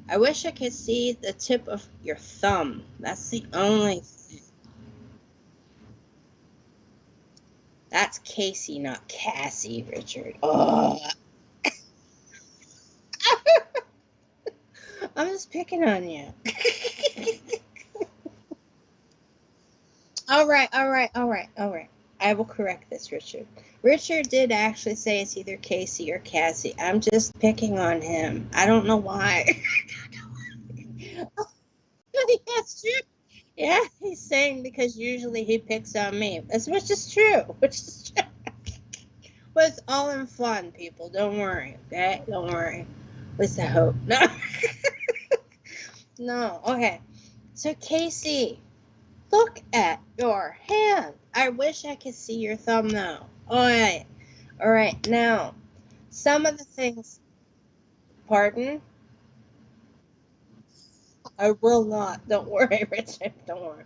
I wish I could see the tip of your thumb. That's the only thing. That's Casey, not Cassie, Richard. Oh. I'm just picking on you. All right, all right, all right, all right. I will correct this, Richard. Richard did actually say it's either Casey or Cassie. I'm just picking on him. I don't know why. That's true. Yeah, he's saying because usually he picks on me, which is true. Which is true. But it's all in fun, people. Don't worry, okay? Don't worry. What's the hope? No, no. Okay. So Casey, look at your hand. I wish I could see your thumb now. All right. All right. Now, some of the things. Pardon? I will not. Don't worry, Richard. Don't worry.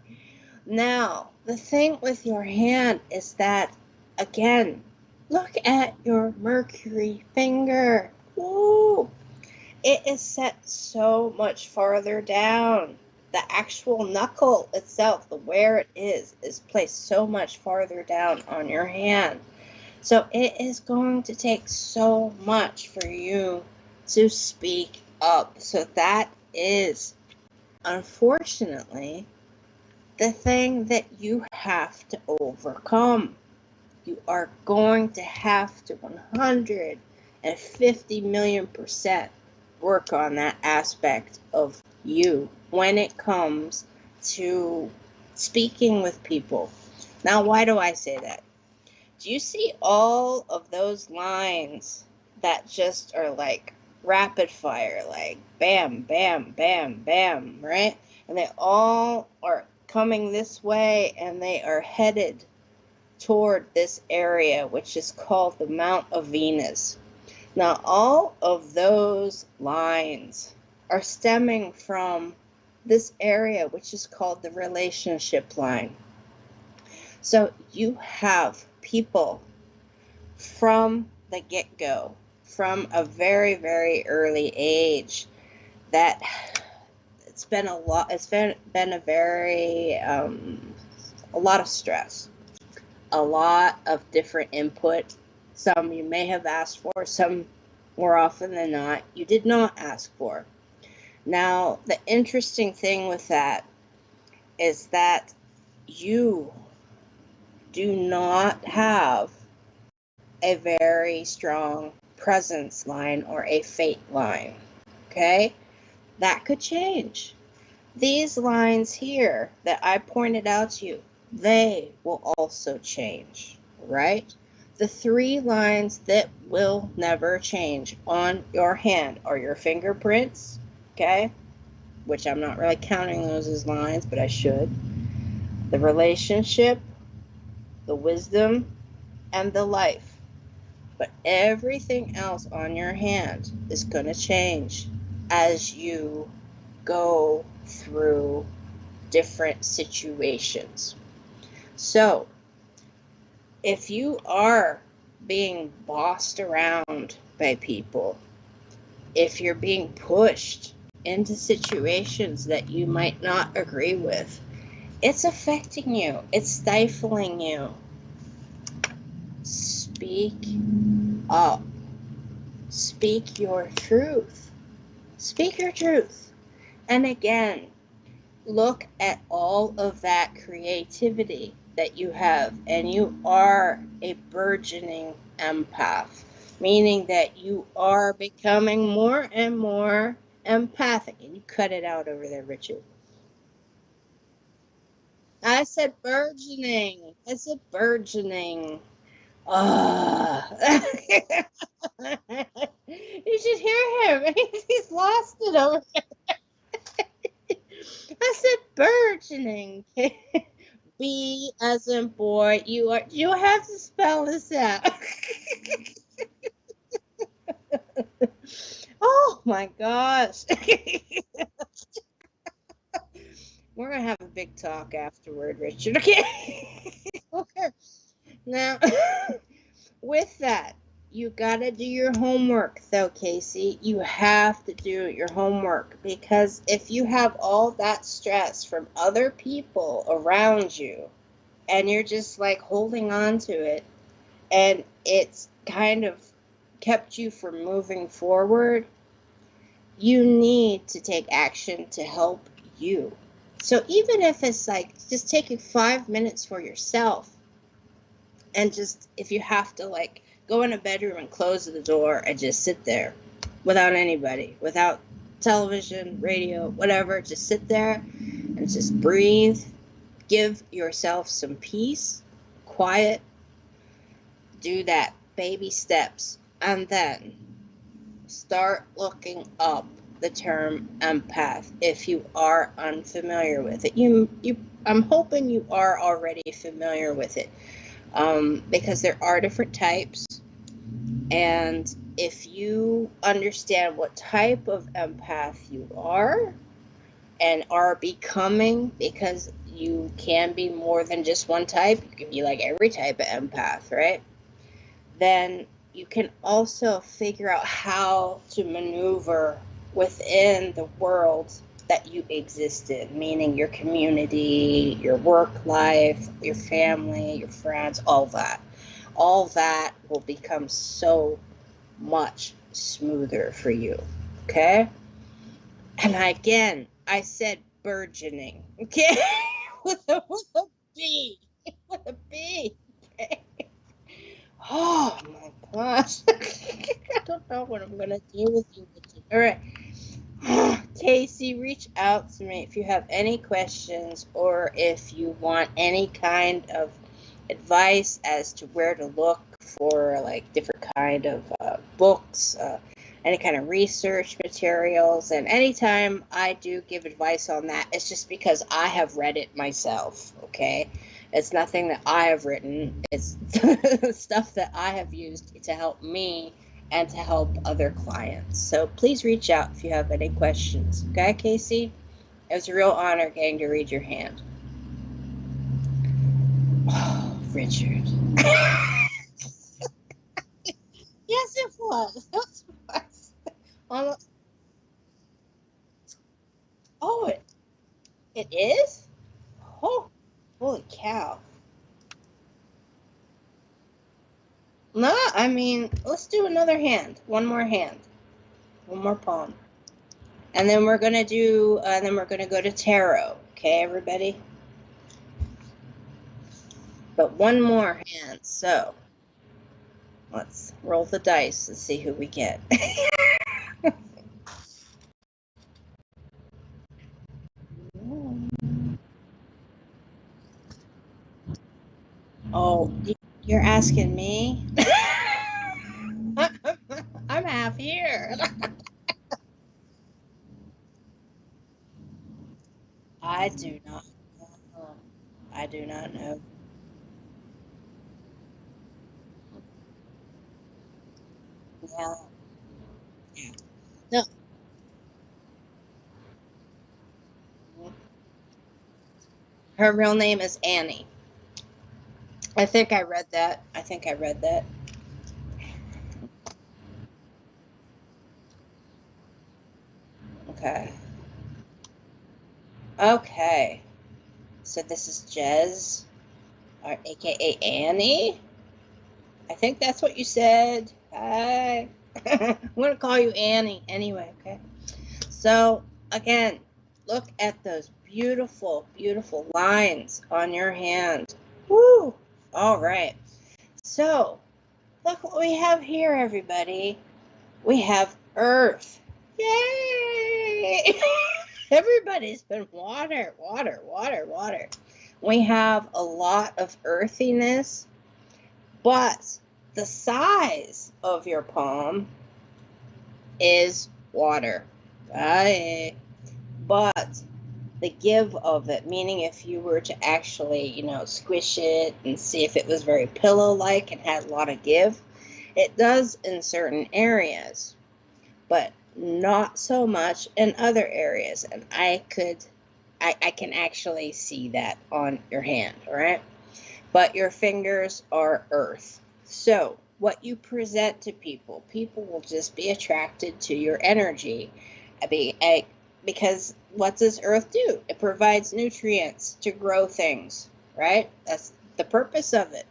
Now, the thing with your hand is that, again, look at your Mercury finger. Woo! It is set so much farther down. The actual knuckle itself, the where it is placed so much farther down on your hand. So it is going to take so much for you to speak up. So that is, unfortunately, the thing that you have to overcome. You are going to have to 150 million% work on that aspect of you when it comes to speaking with people. Now, why do I say that? Do you see all of those lines that just are like rapid fire, like bam, bam, bam, bam, right? And they all are coming this way, and they are headed toward this area, which is called the Mount of Venus. Now, all of those lines are stemming from this area, which is called the relationship line. So you have people from the get-go, from a very, very early age, that it's been a lot. It's been a very a lot of stress, a lot of different input. Some you may have asked for, some more often than not you did not ask for. Now, the interesting thing with that is that you do not have a very strong presence line or a fate line. Okay? That could change. These lines here that I pointed out to you, they will also change, right? The 3 lines that will never change on your hand are your fingerprints, okay? Which I'm not really counting those as lines, but I should. The relationship, the wisdom, and the life. But everything else on your hand is going to change as you go through different situations. So, if you are being bossed around by people, if you're being pushed into situations that you might not agree with, it's affecting you, it's stifling you. Speak up. Speak your truth. Speak your truth. And again, look at all of that creativity that you have, and you are a burgeoning empath, meaning that you are becoming more and more empathic. And you cut it out over there, Richard. I said burgeoning. I said burgeoning. Ah. You should hear him. He's lost it over. I said burgeoning. B as in boy. You have to spell this out. Oh my gosh. We're gonna have a big talk afterward, Richard. Okay. Okay. Now, with that, you gotta do your homework, though, Casey. You have to do your homework, because if you have all that stress from other people around you and you're just like holding on to it, and it's kind of kept you from moving forward, you need to take action to help you. So even if it's like just taking 5 minutes for yourself, and just if you have to like go in a bedroom and close the door and just sit there without anybody, without television, radio, whatever, just sit there and just breathe, give yourself some peace, quiet, do that baby steps, and then start looking up the term empath if you are unfamiliar with it. I'm hoping you are already familiar with it, because there are different types, and if you understand what type of empath you are and are becoming, because you can be more than just one type, you can be like every type of empath, right? Then you can also figure out how to maneuver within the world that you exist in, meaning your community, your work life, your family, your friends, all that. All that will become so much smoother for you, okay? And I said burgeoning, okay? with a B, with a B, okay? Oh my gosh. I don't know what I'm going to do with you. All right. Casey, reach out to me if you have any questions, or if you want any kind of advice as to where to look for like different kind of books, any kind of research materials. And anytime I do give advice on that, it's just because I have read it myself, okay? It's nothing that I have written. It's stuff that I have used to help me and to help other clients. So please reach out if you have any questions. Okay, Casey? It was a real honor getting to read your hand. Oh, Richard. Yes, it was. It was. Oh, It is? Oh, holy cow. No, I mean, let's do another hand. One more hand. One more palm. And then we're gonna do, then we're gonna go to tarot. Okay, everybody? But one more hand. So let's roll the dice and see who we get. Oh, you're asking me? I'm half here. I do not know. I do not know. Yeah. Yeah. No. Her real name is Annie. I think I read that. I think I read that. Okay. Okay. So this is Jez, or AKA Annie. I think that's what you said. Hi. I'm going to call you Annie anyway, okay? So, again, look at those beautiful, beautiful lines on your hand. Woo! All right. So, look what we have here, everybody. We have Earth. Yay! Everybody's been water, water, water, water. We have a lot of earthiness, but the size of your palm is water. Right? But the give of it, meaning if you were to actually, squish it and see if it was very pillow-like and had a lot of give, it does in certain areas, but not so much in other areas. And I can actually see that on your hand, all right? But your fingers are earth. So what you present to people will just be attracted to your energy. Because what does earth do? It provides nutrients to grow things, right? That's the purpose of it.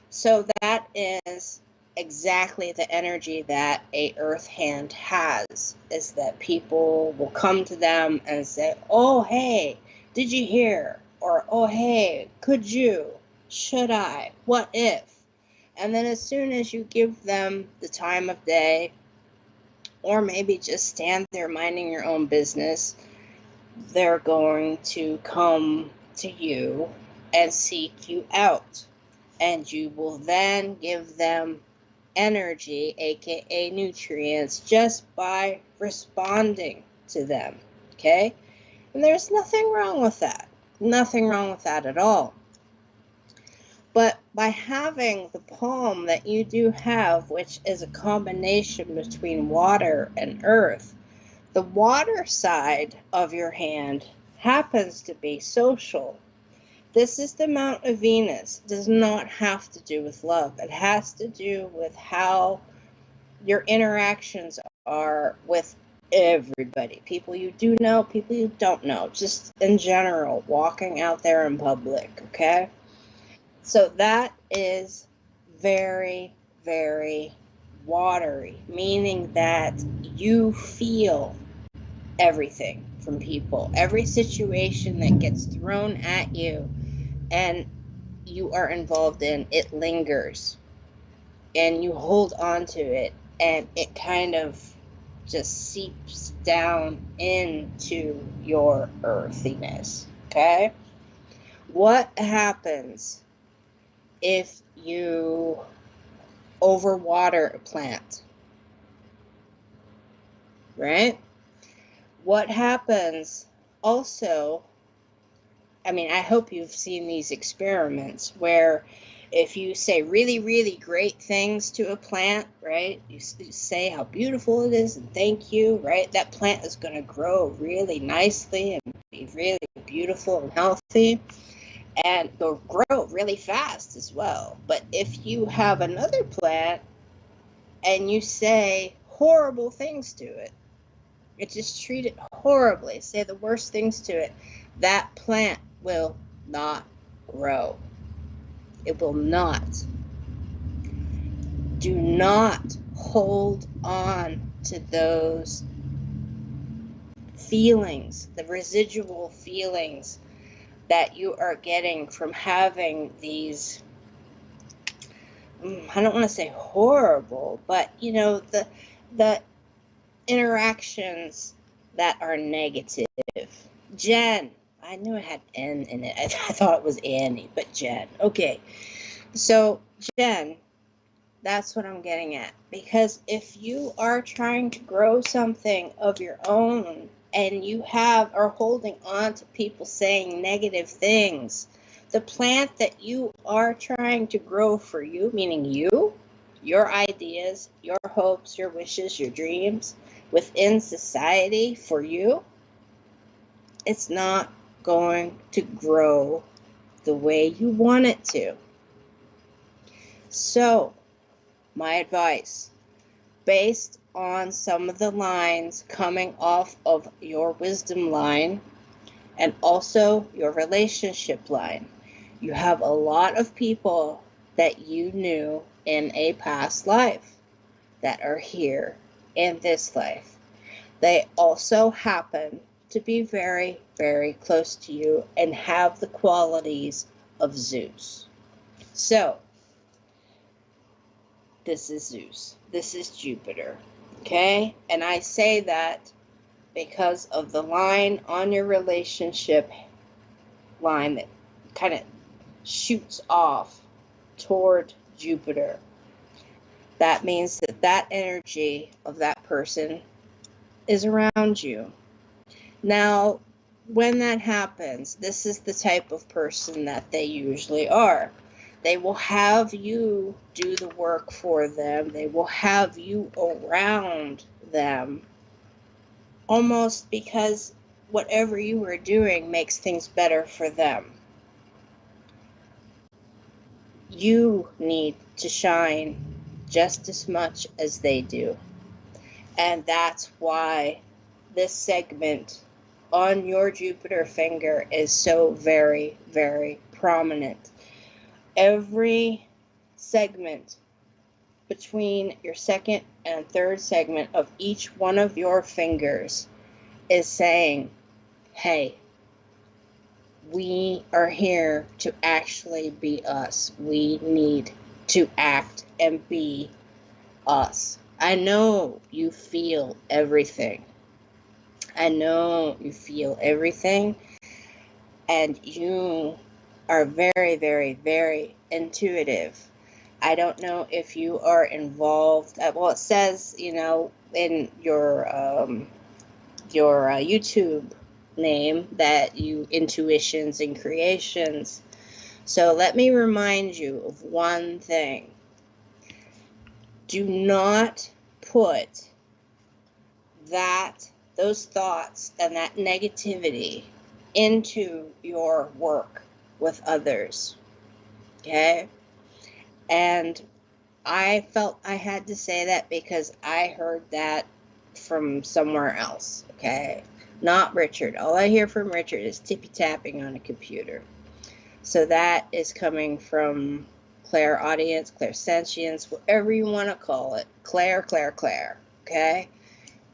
So that is exactly the energy that a earth hand has, is that people will come to them and say, oh, hey, did you hear? Or, oh, hey, could you? Should I? What if? And then as soon as you give them the time of day, or maybe just stand there minding your own business, they're going to come to you and seek you out. And you will then give them energy, aka nutrients, just by responding to them. Okay? And there's nothing wrong with that. Nothing wrong with that at all. But by having the palm that you do have, which is a combination between water and earth, the water side of your hand happens to be social. This is the Mount of Venus. It does not have to do with love. It has to do with how your interactions are with everybody. People you do know, people you don't know. Just in general, walking out there in public, okay? So that is very, very watery, meaning that you feel everything from people. Every situation that gets thrown at you and you are involved in, it lingers. And you hold on to it, and it kind of just seeps down into your earthiness, okay? What happens if you overwater a plant, right? What happens also, I mean, I hope you've seen these experiments where if you say really, really great things to a plant, right? You say how beautiful it is and thank you, right? That plant is going to grow really nicely and be really beautiful and healthy. And they'll grow really fast as well. But if you have another plant and you say horrible things to it, just treat it horribly, say the worst things to it, that plant will not grow. It will not. Do not hold on to those feelings, the residual feelings that you are getting from having these, I don't want to say horrible, but you know, the interactions that are negative. Jen, I knew it had N in it. I thought it was Annie, but Jen. Okay, so Jen, that's what I'm getting at. Because if you are trying to grow something of your own and you are holding on to people saying negative things, the plant that you are trying to grow for you, meaning you, your ideas, your hopes, your wishes, your dreams within society for you, it's not going to grow the way you want it to. So, my advice, based on some of the lines coming off of your wisdom line and also your relationship line, you have a lot of people that you knew in a past life that are here in this life. They also happen to be very, very close to you and have the qualities of Zeus. So, this is Zeus. This is Jupiter. Okay? And I say that because of the line on your relationship line that kind of shoots off toward Jupiter. That means that that energy of that person is around you. Now, when that happens, this is the type of person that they usually are. They will have you do the work for them. They will have you around them almost because whatever you are doing makes things better for them. You need to shine just as much as they do. And that's why this segment on your Jupiter finger is so very, very prominent. Every segment between your second and third segment of each one of your fingers is saying, hey, we are here to actually be us. We need to act and be us. I know you feel everything. I know you feel everything. And you are very, very, very intuitive. I don't know if you are involved. Well, it says, you know, in your YouTube name that you intuitions and creations. So let me remind you of one thing. Do not put those thoughts and that negativity into your work with others. Okay? And I felt I had to say that because I heard that from somewhere else. Okay? Not Richard. All I hear from Richard is tippy tapping on a computer. So that is coming from clairaudience, clairsentience, whatever you want to call it. Claire. Okay?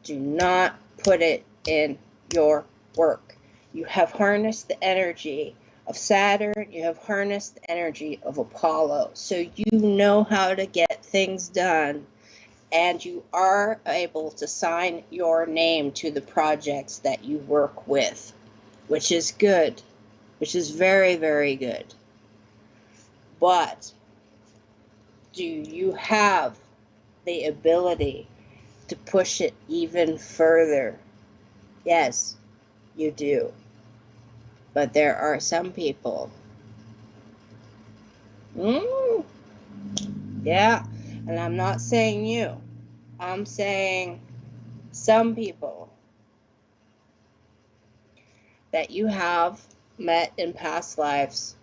Do not put it in your work. You have harnessed the energy of Saturn. You have harnessed the energy of Apollo. So you know how to get things done. And you are able to sign your name to the projects that you work with, which is good, which is very, very good. But do you have the ability to push it even further? Yes, you do. But there are some people. Yeah, and I'm not saying you. I'm saying some people that you have met in past lives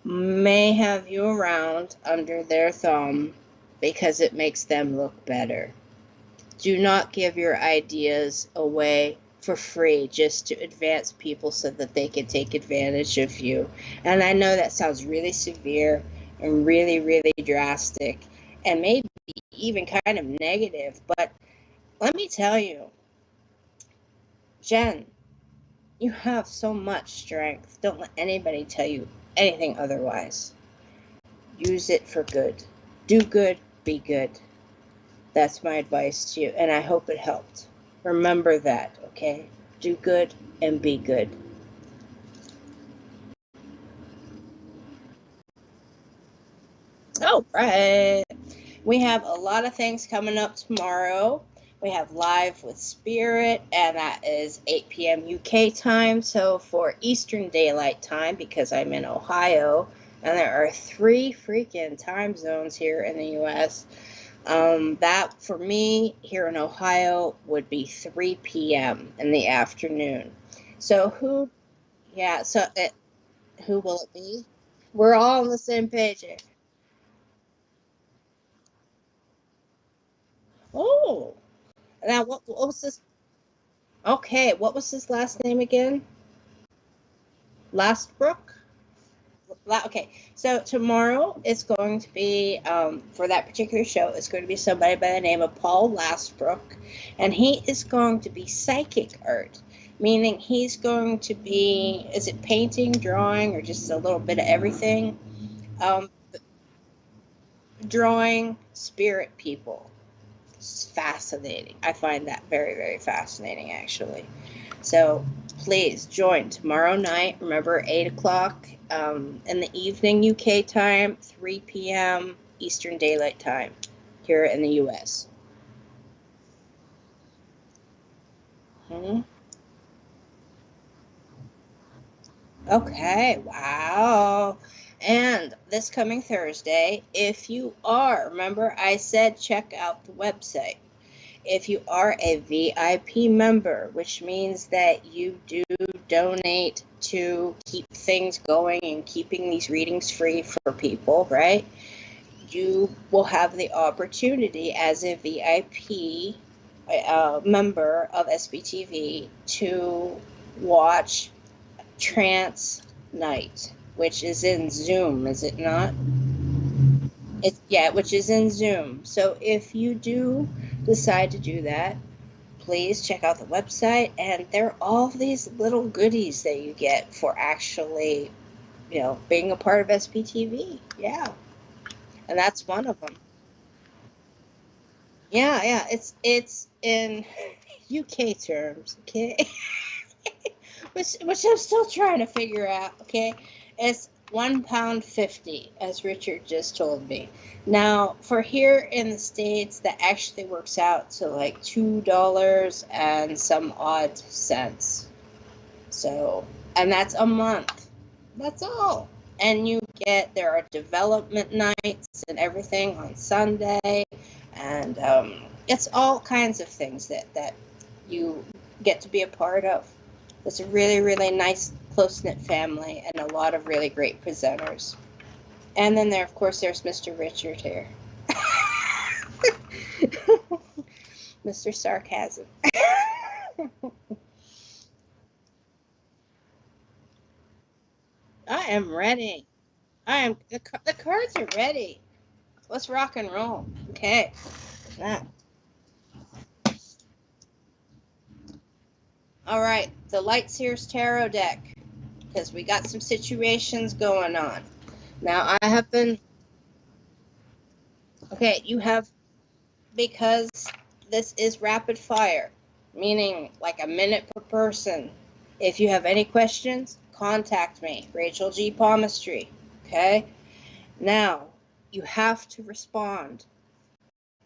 may have you around under their thumb because it makes them look better. Do not give your ideas away for free just to advance people so that they can take advantage of you. And I know that sounds really severe and really, really drastic and maybe even kind of negative, but let me tell you, Jen, you have so much strength. Don't let anybody tell you anything otherwise. Use it for good. Do good, be good. That's my advice to you, and I hope it helped. Remember that, okay? Do good and be good. All right. We have a lot of things coming up tomorrow. We have Live with Spirit, and that is 8 p.m. UK time. So for Eastern Daylight Time, because I'm in Ohio, and there are 3 freaking time zones here in the U.S., that for me here in Ohio would be 3 p.m. in the afternoon. So who, yeah, so who will it be? We're all on the same page here. Oh, now what was this? Okay, what was his last name again? Lastbrook? Okay, so tomorrow it's going to be, for that particular show, it's going to be somebody by the name of Paul Lastbrook, and he is going to be psychic art, meaning he's going to be, is it painting, drawing, or just a little bit of everything? Um, Drawing spirit people. It's fascinating. I find that very, very fascinating, actually. So please join tomorrow night. Remember, 8 o'clock in the evening UK time, 3 p.m. Eastern Daylight Time here in the US. Hmm. Okay, wow. And this coming Thursday, if you are, remember I said check out the website. If you are a VIP member, which means that you do donate to keep things going and keeping these readings free for people, right? You will have the opportunity as a VIP member of SBTV to watch Trance Night, which is in Zoom, is it not? Yeah, which is in Zoom. So if you do decide to do that, please check out the website, and there are all these little goodies that you get for actually, being a part of SPTV. Yeah, and that's one of them. Yeah, yeah, it's in UK terms, okay? which I'm still trying to figure out, okay? It's £1.50, as Richard just told me. Now, for here in the States, that actually works out to like $2 and some odd cents. So, and that's a month. That's all. And there are development nights and everything on Sunday, and it's all kinds of things that you get to be a part of. It's a really, really nice, close-knit family and a lot of really great presenters. And then of course, there's Mr. Richard here. Mr. Sarcasm. I am ready. The cards are ready. Let's rock and roll. Okay. Now, all right, the Light Seers Tarot deck, because we got some situations going on. Now, I have been, okay, because this is rapid fire, meaning like a minute per person. If you have any questions, contact me, Rachel G. Palmistry, okay? Now, you have to respond.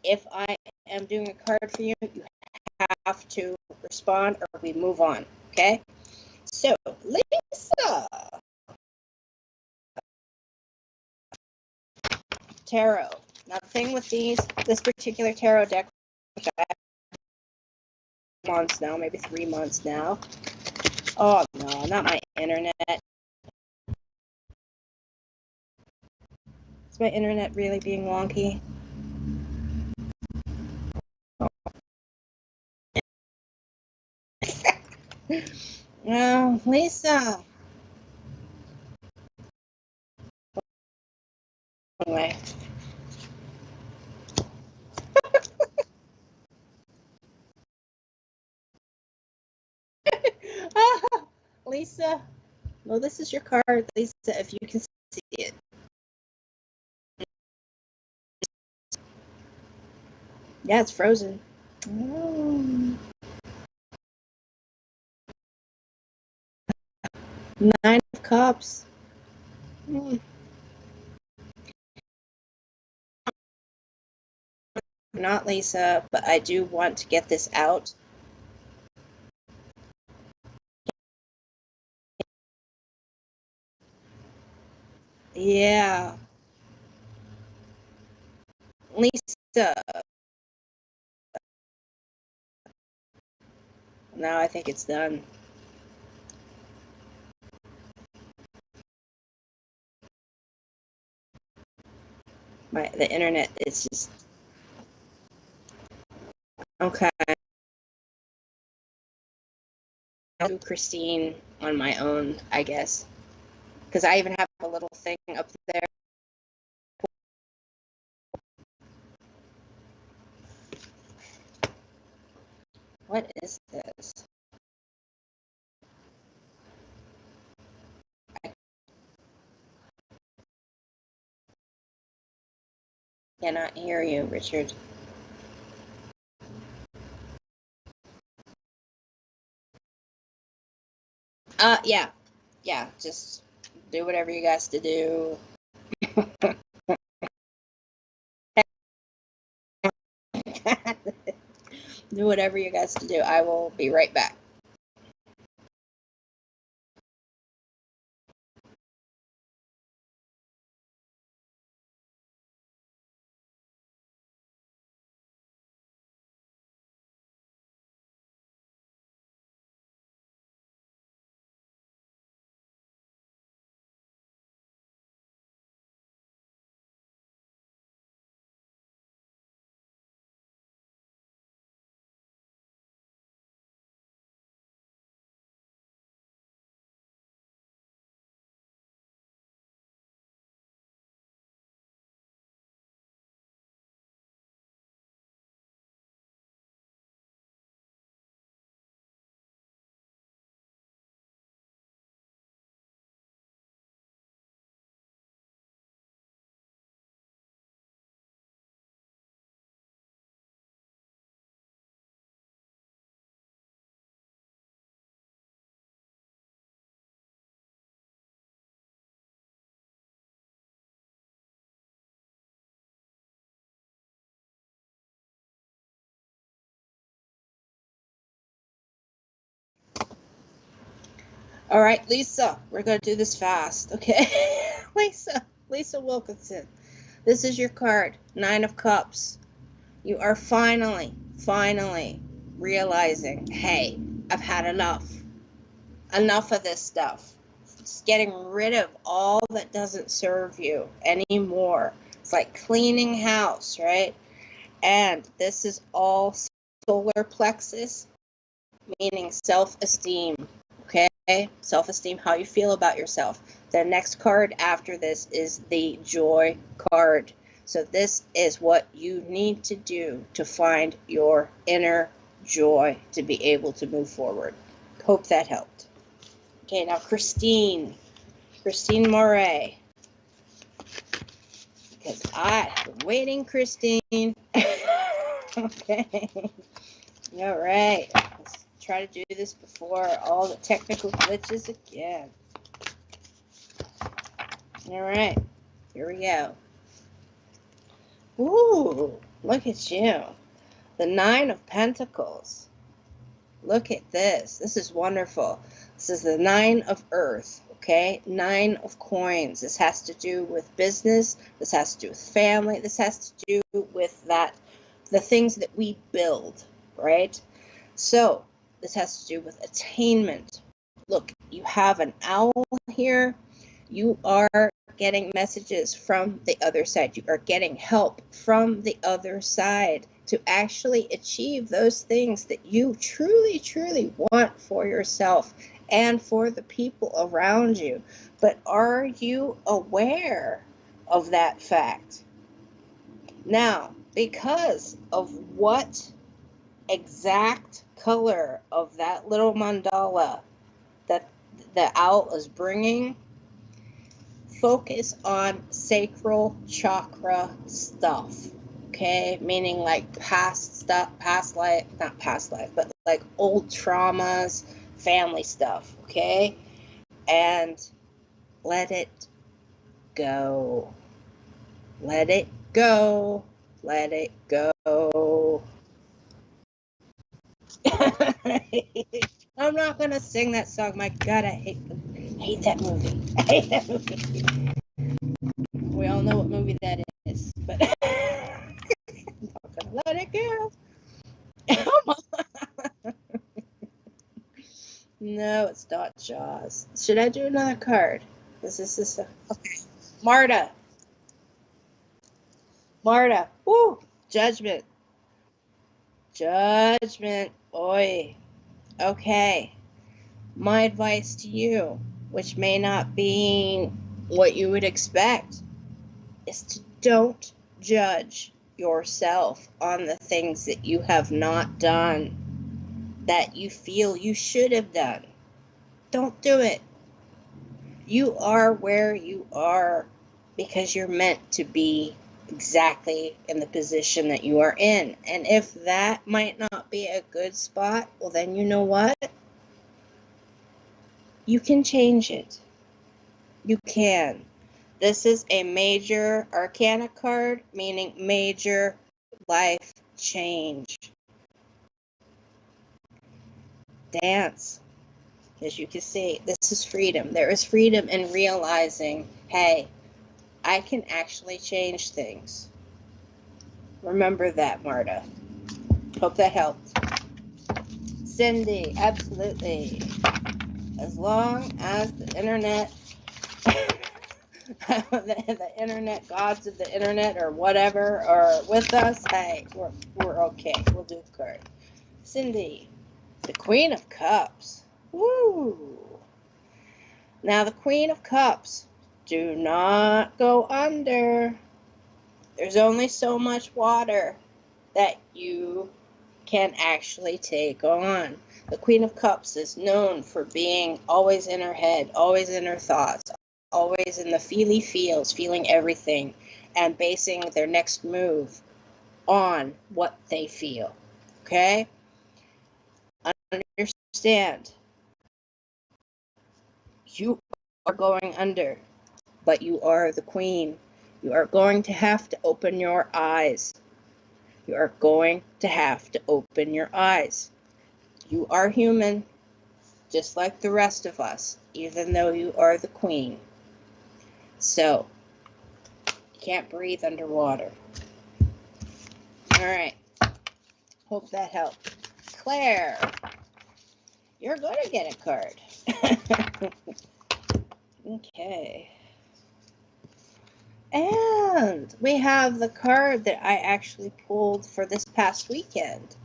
If I am doing a card for you, you have to respond or we move on, okay? So, Lisa, tarot. Now, the thing with this particular tarot deck, which I have months now, maybe 3 months now. Oh no, not my internet. Is my internet really being wonky? Oh, Lisa. Anyway. Lisa. Well, this is your card, Lisa, if you can see it. Yeah, it's frozen. Oh. 9 of Cups. Hmm. Not Lisa, but I do want to get this out. Yeah. Lisa. Now I think it's done. The internet is just okay. I'll do Christine on my own, I guess, because I even have a little thing up there. What is this? I cannot hear you, Richard. Yeah, yeah. Just do whatever you guys to do. Do whatever you guys to do. I will be right back. All right, Lisa, we're going to do this fast, okay? Lisa Wilkinson, this is your card, 9 of Cups. You are finally realizing, hey, I've had enough. Enough of this stuff. It's getting rid of all that doesn't serve you anymore. It's like cleaning house, right? And this is all solar plexus, meaning self-esteem. Okay, self-esteem, how you feel about yourself. The next card after this is the joy card. So this is what you need to do to find your inner joy to be able to move forward. Hope that helped. Okay, now Christine Moray. Because I've been waiting, Christine. Okay. All right. Let's try to do this before all the technical glitches again. All right. Here we go. Ooh, look at you. The 9 of Pentacles. Look at this. This is wonderful. This is the 9 of Earth. Okay, 9 of Coins. This has to do with business. This has to do with family. This has to do with the things that we build, right? So this has to do with attainment. Look, you have an owl here. You are getting messages from the other side. You are getting help from the other side. to actually achieve those things that you truly, truly want for yourself and for the people around you. But are you aware of that fact? Now, because of what exact color of that little mandala that the owl is bringing, focus on sacral chakra stuff, okay? Meaning like past stuff, past life, not past life, but like old traumas, family stuff, okay? And let it go. Let it go. Let it go. I'm not gonna sing that song. My God, I hate that movie. I hate that movie. We all know what movie that is, but I'm not gonna let it go. Come on. No, it's not Jaws. Should I do another card? Is this okay? Marta. Marta. Woo! Judgment. Judgment. Oi. Okay. My advice to you, which may not be what you would expect, is to don't judge yourself on the things that you have not done that you feel you should have done. Don't do it. You are where you are because you're meant to be exactly in the position that you are in. And if that might not be a good spot, well, then you know what? You can change it. You can. This is a major arcana card, meaning major life change. Dance. As you can see, this is freedom. There is freedom in realizing, hey, I can actually change things. Remember that, Marta. Hope that helped. Cindy, absolutely. As long as the internet, the internet gods of the internet or whatever are with us, hey, we're okay. We'll do the card. Cindy, the Queen of Cups. Woo! Now the Queen of Cups, do not go under. There's only so much water that you can actually take on. The Queen of Cups is known for being always in her head, always in her thoughts, always in the feely feels, feeling everything, and basing their next move on what they feel. Okay? Understand. You are going under, but you are the queen. You are going to have to open your eyes. You are going to have to open your eyes. You are human, just like the rest of us, even though you are the queen. So, you can't breathe underwater. All right. Hope that helped. Claire, you're going to get a card. Okay. And we have the card that I actually pulled for this past weekend,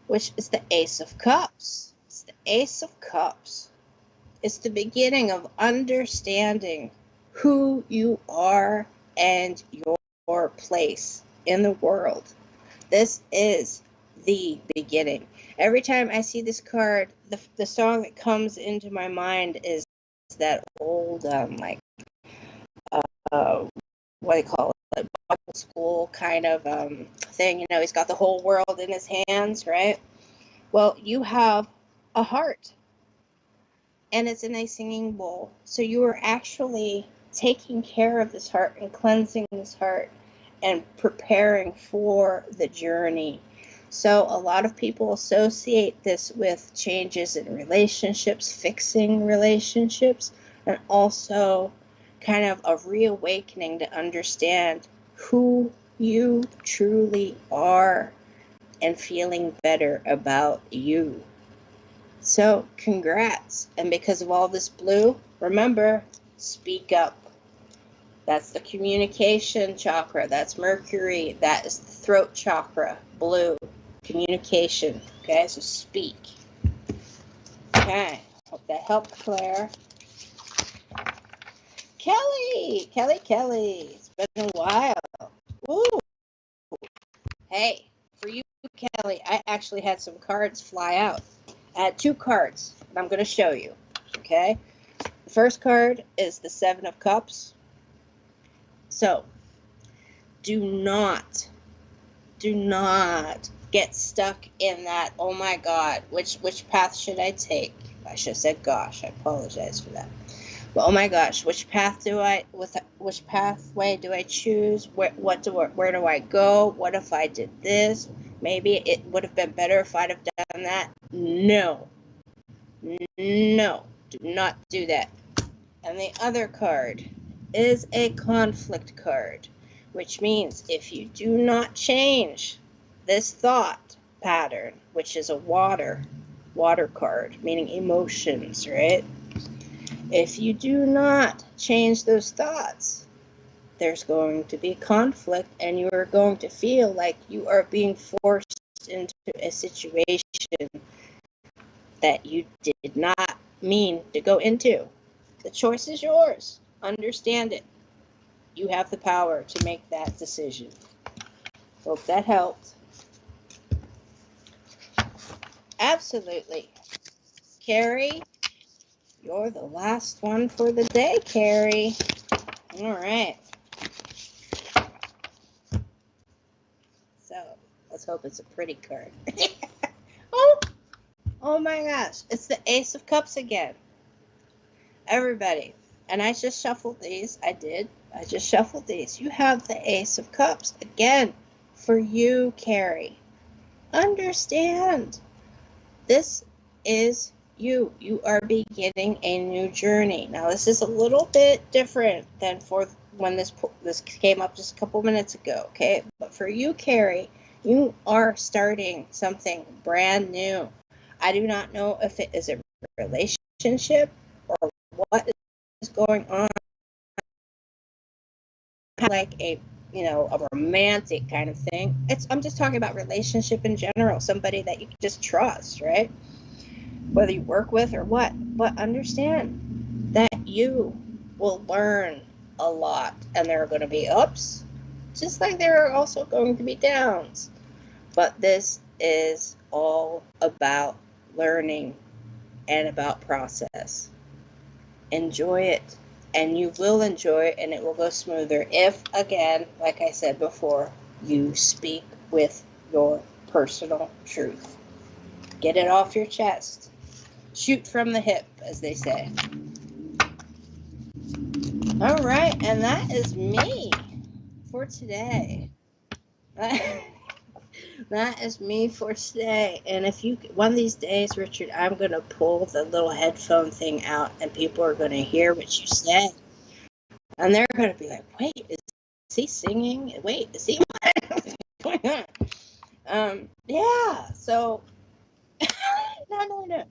which is the Ace of Cups. It's the Ace of Cups. It's the beginning of understanding who you are and your place in the world. This is the beginning. Every time I see this card, the song that comes into my mind is that old, what do you call it, Bible school kind of thing. You know, he's got the whole world in his hands, right? Well, you have a heart, and it's in a singing bowl. So you are actually taking care of this heart and cleansing this heart and preparing for the journey. So a lot of people associate this with changes in relationships, fixing relationships, and also kind of a reawakening to understand who you truly are and feeling better about you. So congrats. And because of all this blue, remember, speak up. That's the communication chakra. That's Mercury. That is the throat chakra. Blue. Communication. Okay, so speak. Okay, hope that helped, Claire. Kelly. It's been a while. Woo. Hey, for you, Kelly, I actually had some cards fly out. I had 2 cards, and I'm going to show you. Okay? The first card is the 7 of Cups. So, do not get stuck in that, oh my God, which path should I take? I should have said gosh, I apologize for that. But oh my gosh, which pathway do I choose? Where do I go? What if I did this? Maybe it would have been better if I'd have done that. No, do not do that. And the other card is a conflict card, which means if you do not change this thought pattern, which is a water card, meaning emotions, right? If you do not change those thoughts, there's going to be conflict, and you are going to feel like you are being forced into a situation that you did not mean to go into. The choice is yours. Understand it. You have the power to make that decision. Hope that helped. Absolutely. Carrie, you're the last one for the day, Carrie. All right. So, let's hope it's a pretty card. Oh my gosh. It's the Ace of Cups again. Everybody. And I just shuffled these. I just shuffled these. You have the Ace of Cups again for you, Carrie. Understand. This is you. You are beginning a new journey. Now, this is a little bit different than for when this came up just a couple minutes ago, okay? But for you, Carrie, you are starting something brand new. I do not know if it is a relationship or what is going on. Like a romantic kind of thing. I'm just talking about relationship in general. Somebody that you can just trust, right? Whether you work with or what. But understand that you will learn a lot, and there are going to be ups, just like there are also going to be downs. But this is all about learning and about process. Enjoy it, and you will enjoy it, and it will go smoother if, again, like I said before, you speak with your personal truth. Get it off your chest. Shoot from the hip, as they say. All right, and that is me for today. That is me for today. And if you, one of these days, Richard, I'm going to pull the little headphone thing out, and people are going to hear what you say. And they're going to be like, wait, is he singing? Wait, is he what's going on? Yeah, so, no.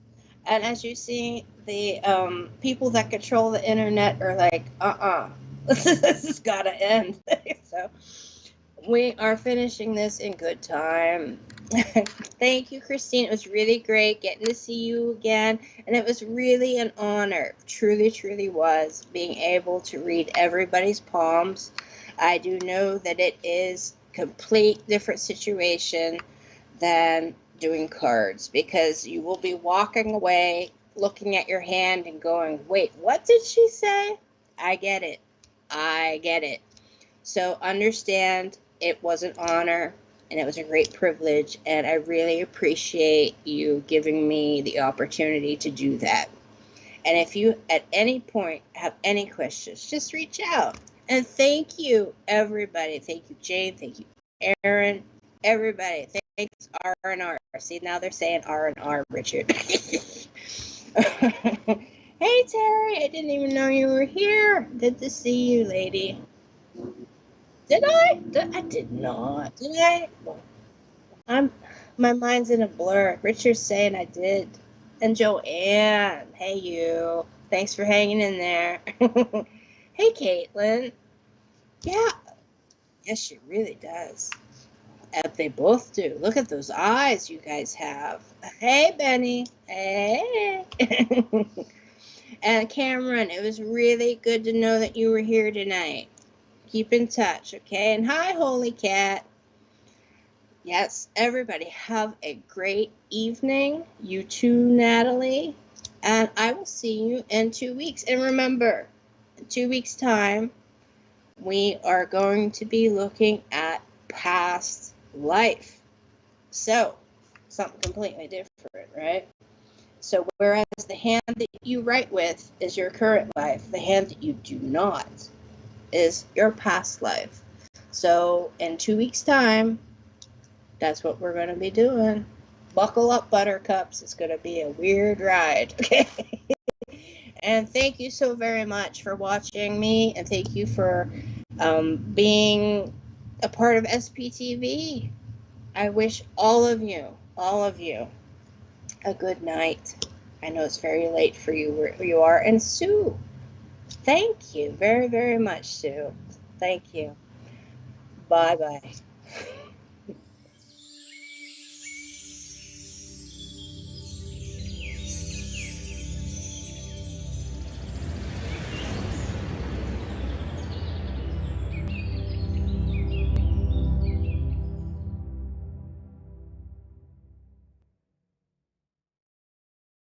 And as you see, the people that control the internet are like, this has got to end. So we are finishing this in good time. Thank you, Christine. It was really great getting to see you again. And it was really an honor. Truly, truly was being able to read everybody's palms. I do know that it is a complete different situation than doing cards, because you will be walking away looking at your hand and going, wait, what did she say? I get it. So understand, it was an honor and it was a great privilege, and I really appreciate you giving me the opportunity to do that. And if you at any point have any questions, just reach out. And thank you, everybody. Thank you, Jane. Thank you, Aaron. Everybody. Thanks, R&R. See, now they're saying R&R, Richard. Hey, Terry. I didn't even know you were here. Good to see you, lady. Did I? I did not. Did I? My mind's in a blur. Richard's saying I did. And Joanne. Hey, you. Thanks for hanging in there. Hey, Caitlin. Yeah. Yes, she really does. And they both do. Look at those eyes you guys have. Hey, Benny. Hey. And Cameron, it was really good to know that you were here tonight. Keep in touch, okay? And hi, Holy Cat. Yes, everybody, have a great evening. You too, Natalie. And I will see you in 2 weeks. And remember, in 2 weeks' time, we are going to be looking at past life. So, something completely different, right? So, whereas the hand that you write with is your current life, the hand that you do not is your past life. So, in 2 weeks' time, that's what we're going to be doing. Buckle up, buttercups. It's going to be a weird ride, okay? And thank you so very much for watching me, and thank you for being a part of SPTV. I wish all of you, a good night. I know it's very late for you where you are. And Sue, thank you very, very much, Sue. Thank you. Bye-bye.